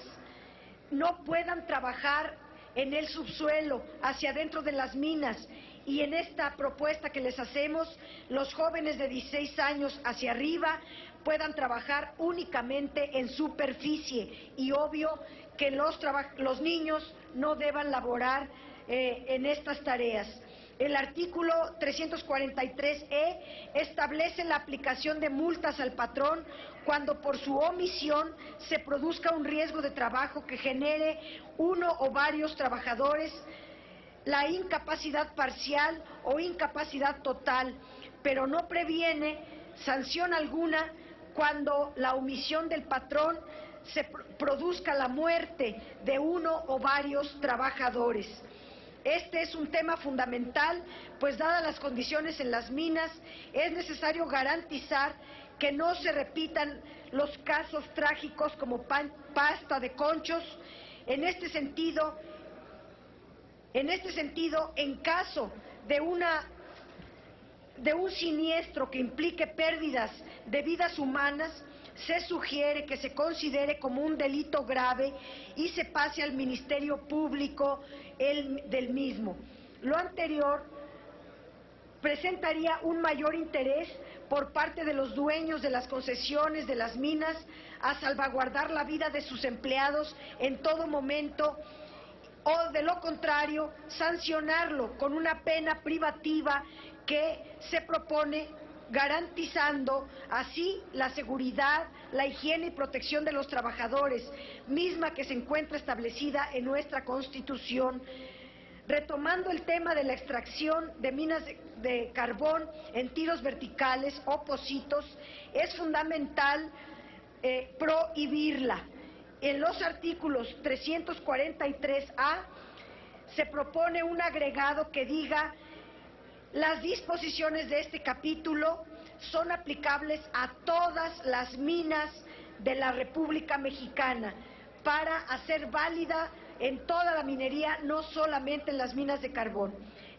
Speaker 4: no puedan trabajar en el subsuelo, hacia adentro de las minas, y en esta propuesta que les hacemos, los jóvenes de 16 años hacia arriba puedan trabajar únicamente en superficie, y obvio que los niños no deban laborar en estas tareas. El artículo 343E establece la aplicación de multas al patrón cuando por su omisión se produzca un riesgo de trabajo que genere uno o varios trabajadores la incapacidad parcial o incapacidad total, pero no previene sanción alguna cuando la omisión del patrón se produzca la muerte de uno o varios trabajadores. Este es un tema fundamental, pues dadas las condiciones en las minas, es necesario garantizar que no se repitan los casos trágicos como pasta de conchos. En este sentido, en caso de un siniestro que implique pérdidas de vidas humanas, se sugiere que se considere como un delito grave y se pase al Ministerio Público del mismo. Lo anterior presentaría un mayor interés por parte de los dueños de las concesiones de las minas a salvaguardar la vida de sus empleados en todo momento, o de lo contrario, sancionarlo con una pena privativa que se propone, garantizando así la seguridad, la higiene y protección de los trabajadores, misma que se encuentra establecida en nuestra Constitución. Retomando el tema de la extracción de minas de carbón en tiros verticales o pocitos, es fundamental prohibirla. En los artículos 343A se propone un agregado que diga Las disposiciones de este capítulo son aplicables a todas las minas de la República Mexicana para hacer válida en toda la minería, no solamente en las minas de carbón.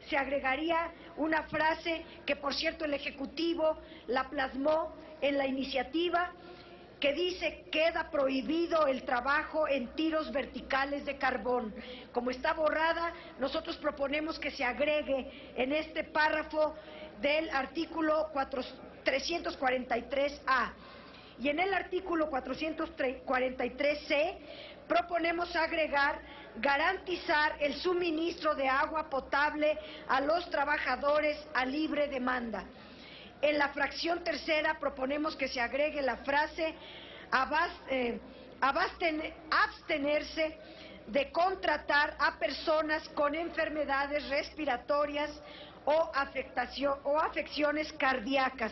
Speaker 4: Se agregaría una frase que, por cierto, el Ejecutivo la plasmó en la iniciativa, que dice: queda prohibido el trabajo en tiros verticales de carbón. Como está borrada, nosotros proponemos que se agregue en este párrafo del artículo 343A. Y en el artículo 443C proponemos agregar: garantizar el suministro de agua potable a los trabajadores a libre demanda. En la fracción tercera proponemos que se agregue la frase: abstenerse de contratar a personas con enfermedades respiratorias o afecciones cardíacas.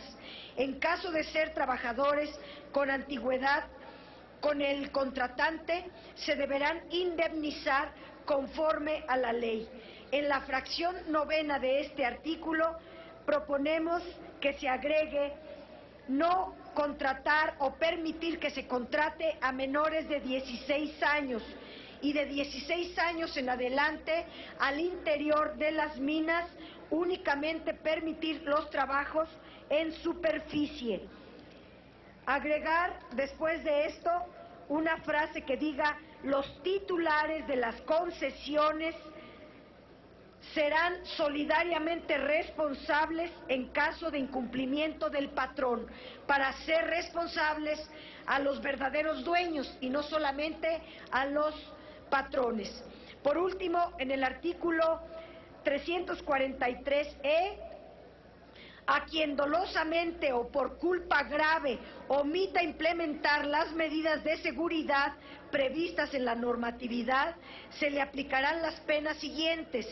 Speaker 4: En caso de ser trabajadores con antigüedad con el contratante, se deberán indemnizar conforme a la ley. En la fracción novena de este artículo proponemos que se agregue: no contratar o permitir que se contrate a menores de 16 años y de 16 años en adelante al interior de las minas, únicamente permitir los trabajos en superficie. Agregar después de esto una frase que diga: los titulares de las concesiones serán solidariamente responsables en caso de incumplimiento del patrón, para hacer responsables a los verdaderos dueños y no solamente a los patrones. Por último, en el artículo 343E, a quien dolosamente o por culpa grave omita implementar las medidas de seguridad previstas en la normatividad, se le aplicarán las penas siguientes.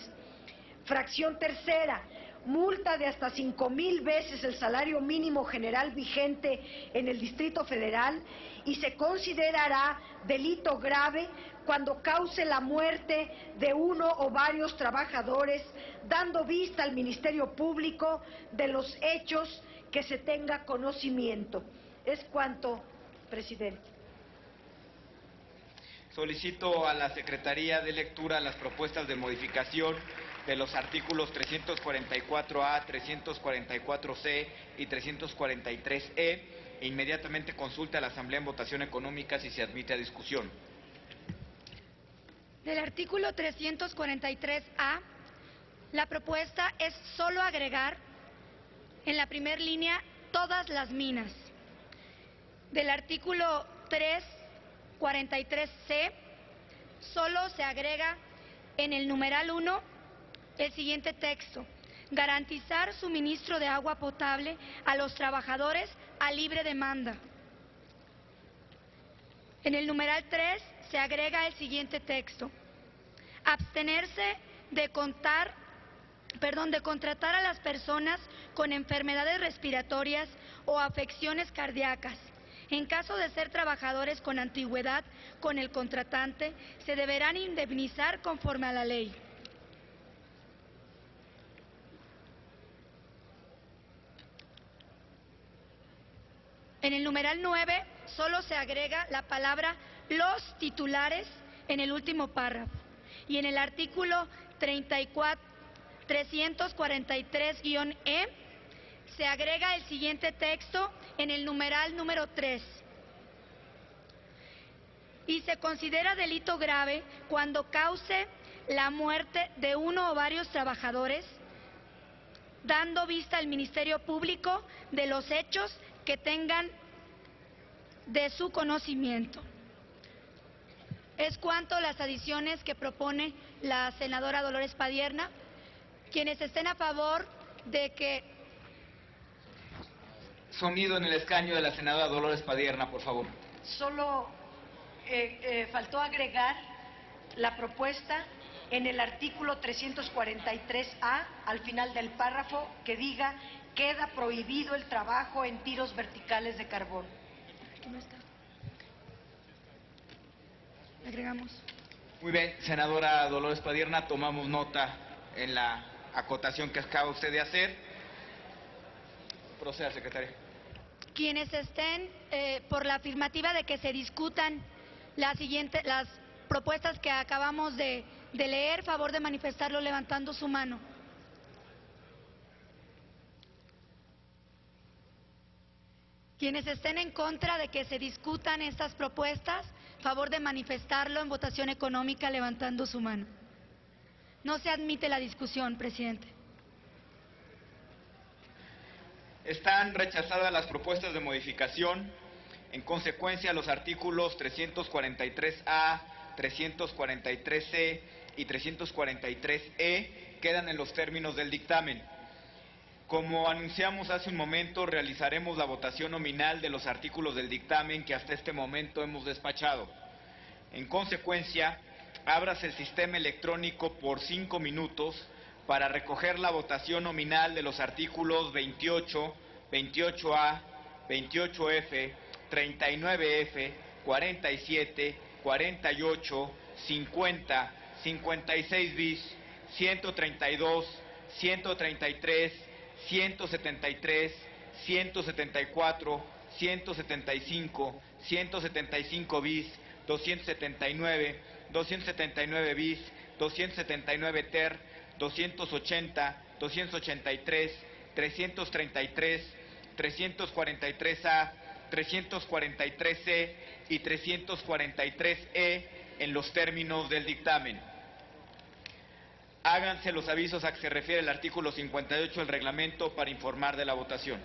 Speaker 4: Fracción tercera: multa de hasta 5,000 veces el salario mínimo general vigente en el Distrito Federal, y se considerará delito grave cuando cause la muerte de uno o varios trabajadores, dando vista al Ministerio Público de los hechos que se tenga conocimiento. Es cuanto, presidente.
Speaker 1: Solicito a la Secretaría de lectura las propuestas de modificación de los artículos 344A, 344C y 343E e inmediatamente consulte a la Asamblea en votación económica si se admite a discusión.
Speaker 3: Del artículo 343A, la propuesta es solo agregar en la primera línea todas las minas. Del artículo 343C, solo se agrega en el numeral 1 el siguiente texto: garantizar suministro de agua potable a los trabajadores a libre demanda. En el numeral 3 se agrega el siguiente texto: abstenerse de contratar a las personas con enfermedades respiratorias o afecciones cardíacas. En caso de ser trabajadores con antigüedad con el contratante, se deberán indemnizar conforme a la ley. En el numeral 9 solo se agrega la palabra los titulares en el último párrafo. Y en el artículo 343-E se agrega el siguiente texto en el numeral número 3. Y se considera delito grave cuando cause la muerte de uno o varios trabajadores, dando vista al Ministerio Público de los hechos que tengan de su conocimiento. Es cuanto las adiciones que propone la senadora Dolores Padierna. Quienes estén a favor de que...
Speaker 1: Sonido en el escaño de la senadora Dolores Padierna, por favor.
Speaker 4: Solo faltó agregar la propuesta en el artículo 343A, al final del párrafo, que diga: queda prohibido el trabajo en tiros verticales de carbón.
Speaker 3: Aquí no está. Agregamos.
Speaker 1: Muy bien, senadora Dolores Padierna, tomamos nota en la acotación que acaba usted de hacer. Proceda, secretaria.
Speaker 3: Quienes estén por la afirmativa de que se discutan las propuestas que acabamos de leer, favor de manifestarlo levantando su mano. Quienes estén en contra de que se discutan estas propuestas, favor de manifestarlo en votación económica levantando su mano. No se admite la discusión, presidente.
Speaker 1: Están rechazadas las propuestas de modificación. En consecuencia, los artículos 343A, 343C y 343E quedan en los términos del dictamen. Como anunciamos hace un momento, realizaremos la votación nominal de los artículos del dictamen que hasta este momento hemos despachado. En consecuencia, ábrase el sistema electrónico por 5 minutos para recoger la votación nominal de los artículos 28, 28A, 28F, 39F, 47, 48, 50, 56 bis, 132, 133, 173, 174, 175, 175 bis, 279, 279 bis, 279 ter, 280, 283, 333, 343A, 343C y 343E en los términos del dictamen. Háganse los avisos a que se refiere el artículo 58 del reglamento para informar de la votación.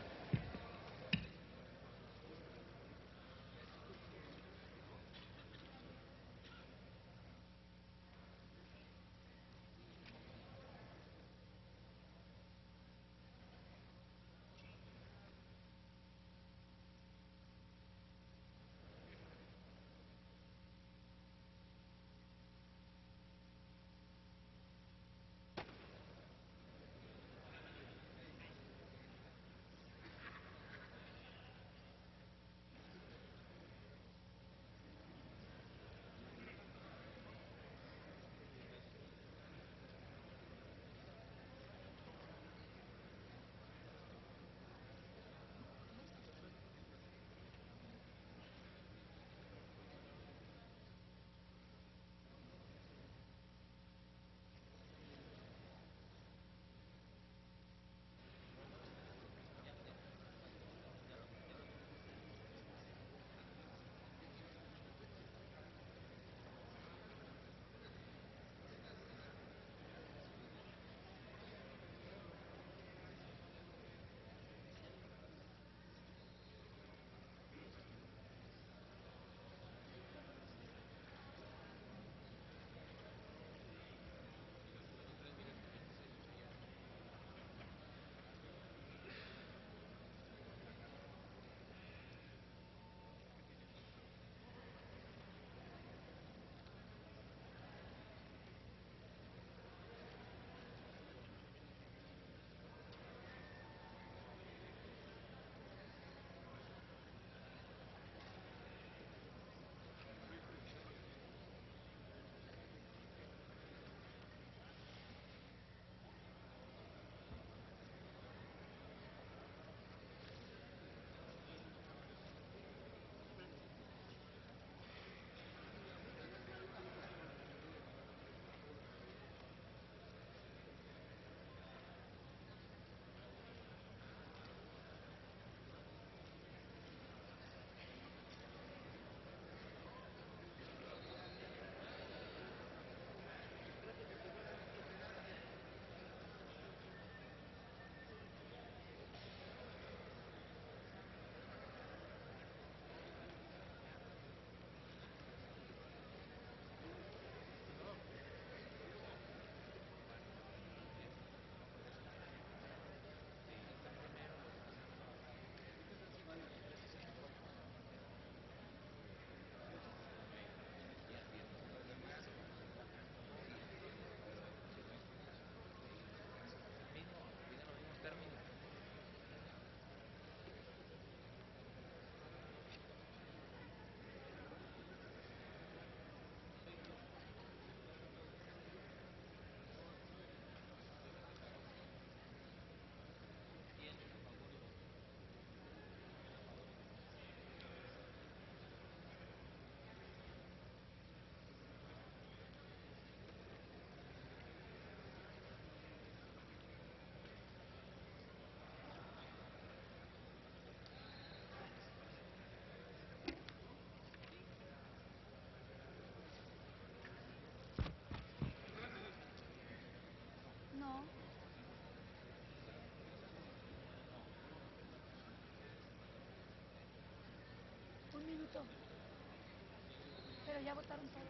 Speaker 3: Pero ya votaron todos.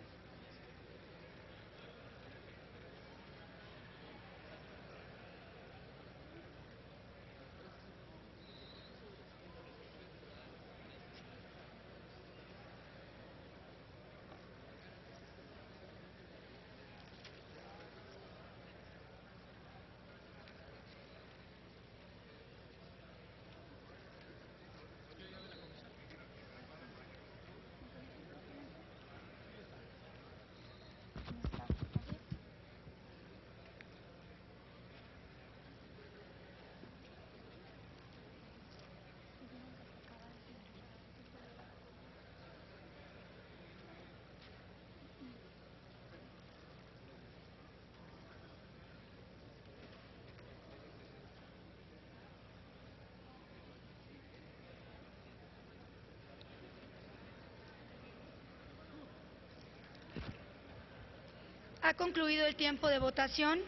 Speaker 3: Ha concluido el tiempo de votación.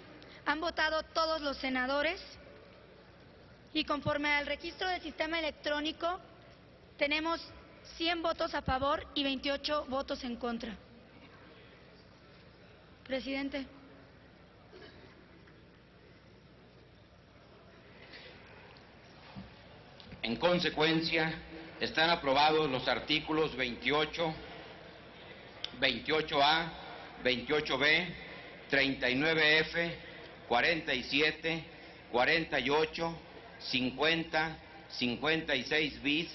Speaker 3: Han votado todos los senadores. Y conforme al registro del sistema electrónico, tenemos 100 votos a favor y 28 votos en contra. Presidente.
Speaker 6: En consecuencia, están aprobados los artículos 28, 28A, 28B, 39F, 47, 48, 50, 56 bis,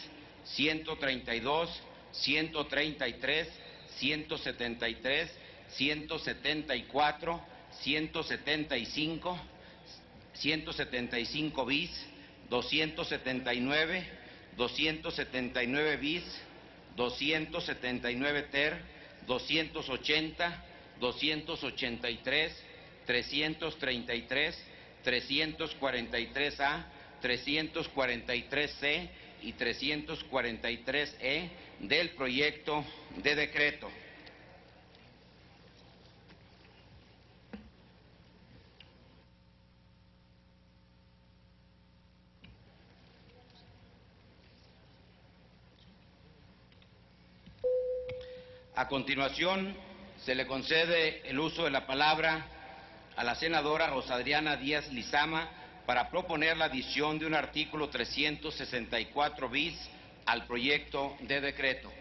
Speaker 6: 132, 133, 173, 174, 175, 175 bis, 279, 279 bis, 279 ter, 280, 283, 333, 343A, 343C y 343E del proyecto de decreto. A continuación, se le concede el uso de la palabra a la senadora Rosa Adriana Díaz Lizama para proponer la adición de un artículo 364 bis al proyecto de decreto.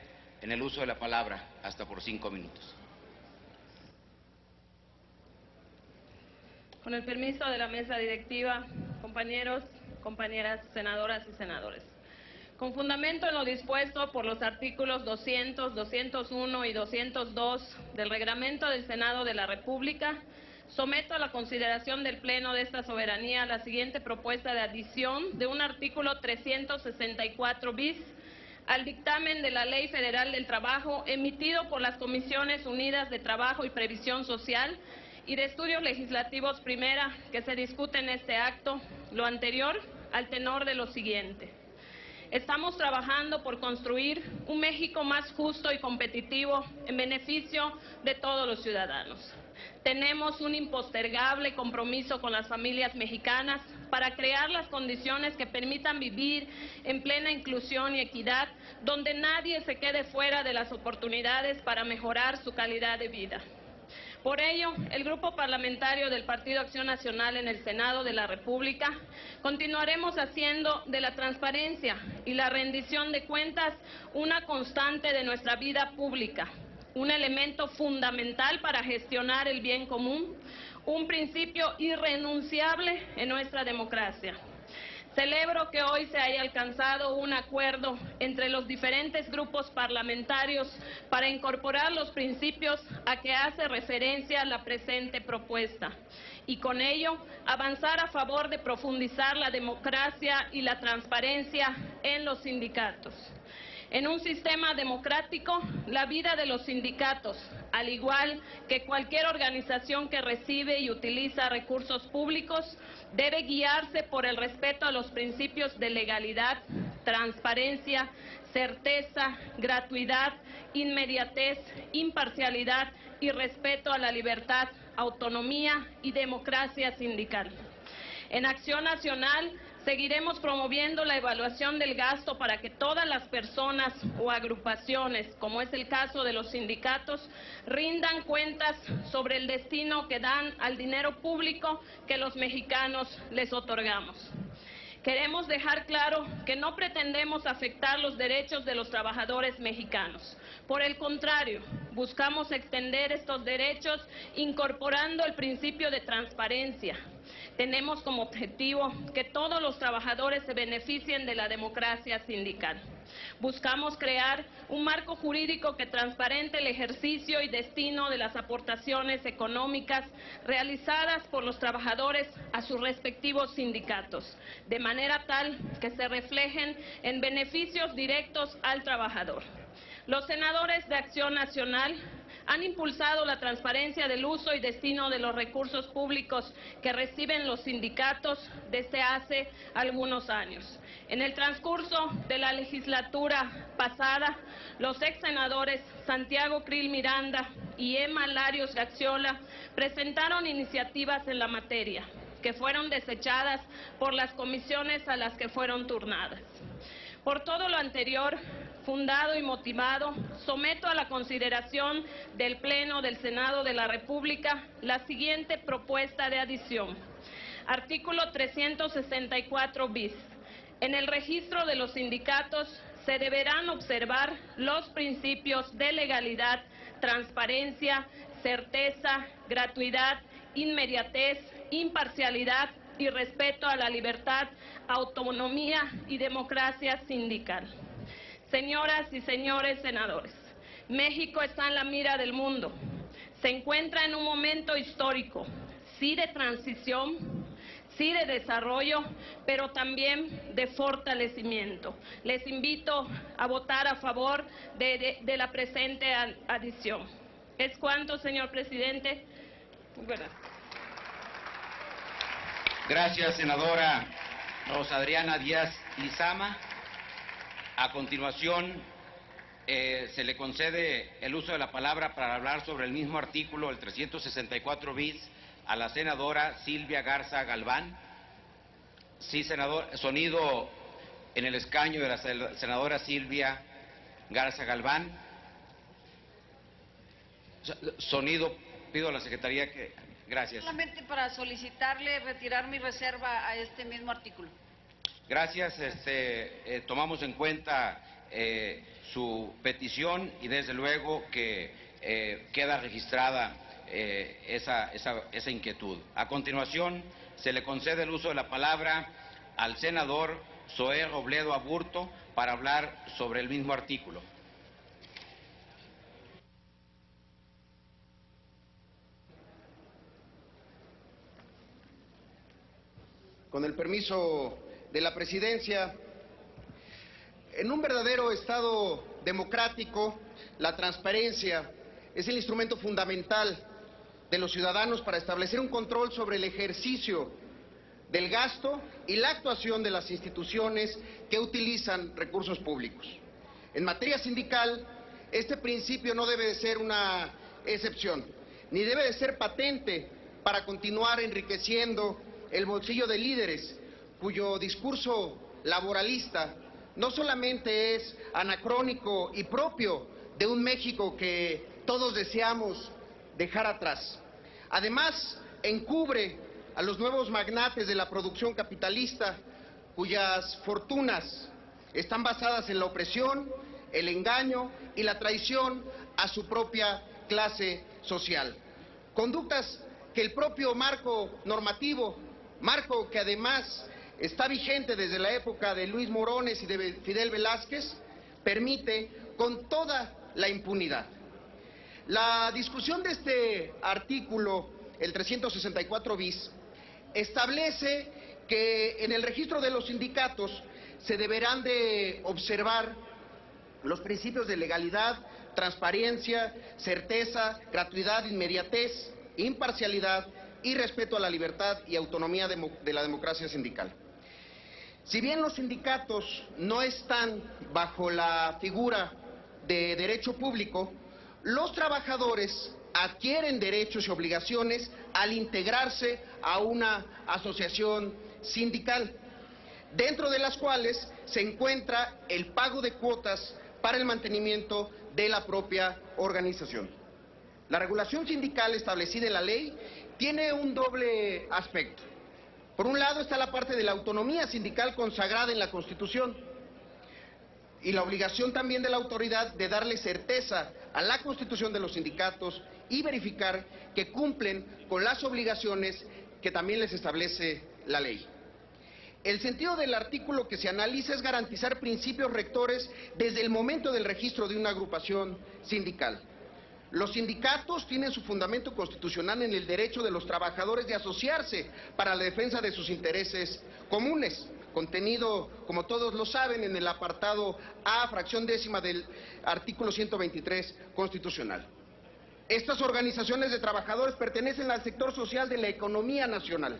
Speaker 6: En el uso de la palabra, hasta por 5 minutos.
Speaker 7: Con el permiso de la mesa directiva, compañeros, compañeras, senadoras y senadores. Con fundamento en lo dispuesto por los artículos 200, 201 y 202 del Reglamento del Senado de la República, someto a la consideración del Pleno de esta soberanía la siguiente propuesta de adición de un artículo 364 bis al dictamen de la Ley Federal del Trabajo emitido por las Comisiones Unidas de Trabajo y Previsión Social y de Estudios Legislativos Primera que se discute en este acto, lo anterior al tenor de lo siguiente. Estamos trabajando por construir un México más justo y competitivo en beneficio de todos los ciudadanos. Tenemos un impostergable compromiso con las familias mexicanas para crear las condiciones que permitan vivir en plena inclusión y equidad, donde nadie se quede fuera de las oportunidades para mejorar su calidad de vida. Por ello, el Grupo Parlamentario del Partido Acción Nacional en el Senado de la República continuaremos haciendo de la transparencia y la rendición de cuentas una constante de nuestra vida pública, un elemento fundamental para gestionar el bien común, un principio irrenunciable en nuestra democracia. Celebro que hoy se haya alcanzado un acuerdo entre los diferentes grupos parlamentarios para incorporar los principios a que hace referencia la presente propuesta y con ello avanzar a favor de profundizar la democracia y la transparencia en los sindicatos. En un sistema democrático, la vida de los sindicatos, al igual que cualquier organización que recibe y utiliza recursos públicos, debe guiarse por el respeto a los principios de legalidad, transparencia, certeza, gratuidad, inmediatez, imparcialidad y respeto a la libertad, autonomía y democracia sindical. En Acción Nacional Seguiremos promoviendo la evaluación del gasto para que todas las personas o agrupaciones, como es el caso de los sindicatos, rindan cuentas sobre el destino que dan al dinero público que los mexicanos les otorgamos. Queremos dejar claro que no pretendemos afectar los derechos de los trabajadores mexicanos. Por el contrario, buscamos extender estos derechos incorporando el principio de transparencia. Tenemos como objetivo que todos los trabajadores se beneficien de la democracia sindical. Buscamos crear un marco jurídico que transparente el ejercicio y destino de las aportaciones económicas realizadas por los trabajadores a sus respectivos sindicatos, de manera tal que se reflejen en beneficios directos al trabajador. Los senadores de Acción Nacional han impulsado la transparencia del uso y destino de los recursos públicos que reciben los sindicatos desde hace algunos años. En el transcurso de la legislatura pasada, los ex senadores Santiago Krill Miranda y Emma Larios Gaxiola presentaron iniciativas en la materia, que fueron desechadas por las comisiones a las que fueron turnadas. Por todo lo anterior, fundado y motivado, someto a la consideración del Pleno del Senado de la República la siguiente propuesta de adición. Artículo 364 bis. En el registro de los sindicatos se deberán observar los principios de legalidad, transparencia, certeza, gratuidad, inmediatez, imparcialidad y respeto a la libertad, autonomía y democracia sindical. Señoras y señores senadores, México está en la mira del mundo. Se encuentra en un momento histórico, sí de transición, sí de desarrollo, pero también de fortalecimiento. Les invito a votar a favor de la presente adición. ¿Es cuanto, señor presidente? Muy buenas.
Speaker 6: Gracias, senadora Rosa Adriana Díaz Lizama. A continuación, se le concede el uso de la palabra para hablar sobre el mismo artículo, el 364 bis, a la senadora Silvia Garza Galván. Sí, senador, sonido en el escaño de la senadora Silvia Garza Galván. Sonido, pido a la Secretaría que... Gracias.
Speaker 8: Solamente para solicitarle retirar mi reserva a este mismo artículo.
Speaker 6: Gracias, tomamos en cuenta su petición y desde luego que queda registrada esa inquietud. A continuación, se le concede el uso de la palabra al senador Zoé Robledo Aburto para hablar sobre el mismo artículo.
Speaker 9: Con el permiso de la presidencia, en un verdadero Estado democrático, la transparencia es el instrumento fundamental de los ciudadanos para establecer un control sobre el ejercicio del gasto y la actuación de las instituciones que utilizan recursos públicos. En materia sindical, este principio no debe de ser una excepción, ni debe de ser patente para continuar enriqueciendo el bolsillo de líderes cuyo discurso laboralista no solamente es anacrónico y propio de un México que todos deseamos dejar atrás. Además, encubre a los nuevos magnates de la producción capitalista cuyas fortunas están basadas en la opresión, el engaño y la traición a su propia clase social. Conductas que el propio marco normativo, marco que además está vigente desde la época de Luis Morones y de Fidel Velázquez, permite con toda la impunidad. La discusión de este artículo, el 364 bis, establece que en el registro de los sindicatos se deberán de observar los principios de legalidad, transparencia, certeza, gratuidad, inmediatez, imparcialidad y respeto a la libertad y autonomía de la democracia sindical. Si bien los sindicatos no están bajo la figura de derecho público, los trabajadores adquieren derechos y obligaciones al integrarse a una asociación sindical. dentro de las cuales se encuentra el pago de cuotas para el mantenimiento de la propia organización. La regulación sindical establecida en la ley tiene un doble aspecto. Por un lado está la parte de la autonomía sindical consagrada en la Constitución y la obligación también de la autoridad de darle certeza a la constitución de los sindicatos y verificar que cumplen con las obligaciones que también les establece la ley. El sentido del artículo que se analiza es garantizar principios rectores desde el momento del registro de una agrupación sindical. Los sindicatos tienen su fundamento constitucional en el derecho de los trabajadores de asociarse para la defensa de sus intereses comunes, contenido, como todos lo saben, en el apartado A, fracción décima del artículo 123 constitucional. Estas organizaciones de trabajadores pertenecen al sector social de la economía nacional.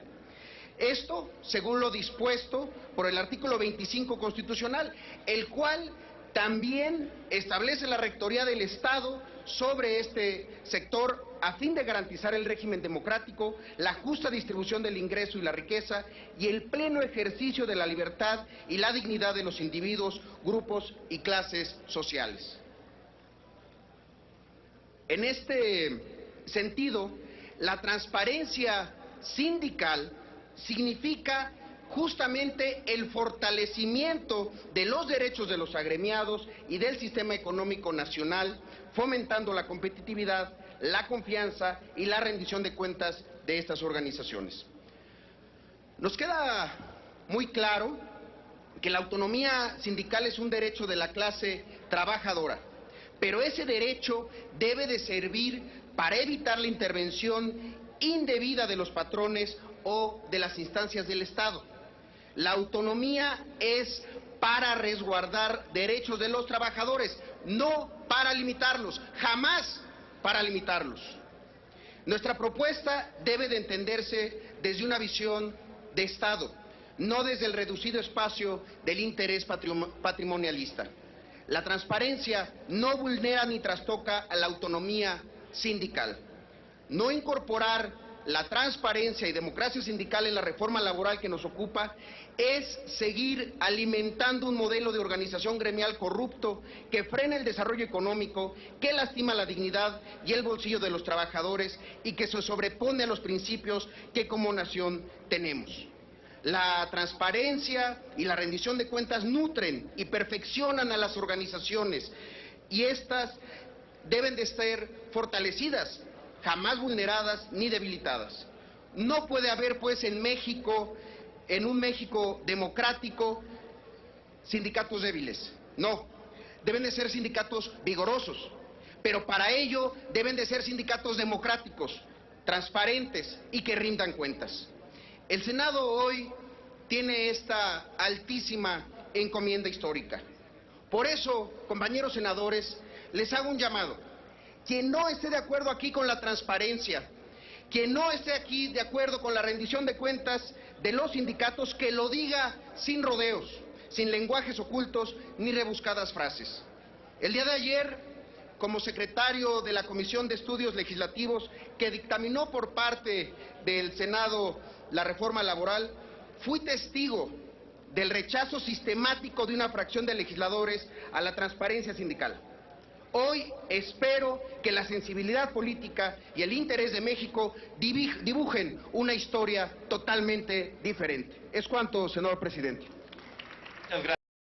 Speaker 9: Esto, según lo dispuesto por el artículo 25 constitucional, el cual también establece la rectoría del Estado sobre este sector a fin de garantizar el régimen democrático, la justa distribución del ingreso y la riqueza y el pleno ejercicio de la libertad y la dignidad de los individuos, grupos y clases sociales. En este sentido, la transparencia sindical significa justamente el fortalecimiento de los derechos de los agremiados y del sistema económico nacional, fomentando la competitividad, la confianza y la rendición de cuentas de estas organizaciones. Nos queda muy claro que la autonomía sindical es un derecho de la clase trabajadora, pero ese derecho debe de servir para evitar la intervención indebida de los patrones o de las instancias del Estado. La autonomía es para resguardar derechos de los trabajadores, no para limitarlos, jamás para limitarlos. Nuestra propuesta debe de entenderse desde una visión de Estado, no desde el reducido espacio del interés patrimonialista. La transparencia no vulnera ni trastoca a la autonomía sindical. No incorporar la transparencia y democracia sindical en la reforma laboral que nos ocupa es seguir alimentando un modelo de organización gremial corrupto que frena el desarrollo económico, que lastima la dignidad y el bolsillo de los trabajadores y que se sobrepone a los principios que como nación tenemos. La transparencia y la rendición de cuentas nutren y perfeccionan a las organizaciones y estas deben de ser fortalecidas, jamás vulneradas ni debilitadas. No puede haber, pues, en México, en un México democrático, sindicatos débiles. No, deben de ser sindicatos vigorosos, pero para ello deben de ser sindicatos democráticos, transparentes y que rindan cuentas. El Senado hoy tiene esta altísima encomienda histórica. Por eso, compañeros senadores, les hago un llamado. Quien no esté de acuerdo aquí con la transparencia, quien no esté aquí de acuerdo con la rendición de cuentas de los sindicatos, que lo diga sin rodeos, sin lenguajes ocultos ni rebuscadas frases. El día de ayer, como secretario de la Comisión de Estudios Legislativos que dictaminó por parte del Senado la reforma laboral, fui testigo del rechazo sistemático de una fracción de legisladores a la transparencia sindical. Hoy espero que la sensibilidad política y el interés de México dibujen una historia totalmente diferente. Es cuanto, senador presidente.
Speaker 1: Muchas gracias.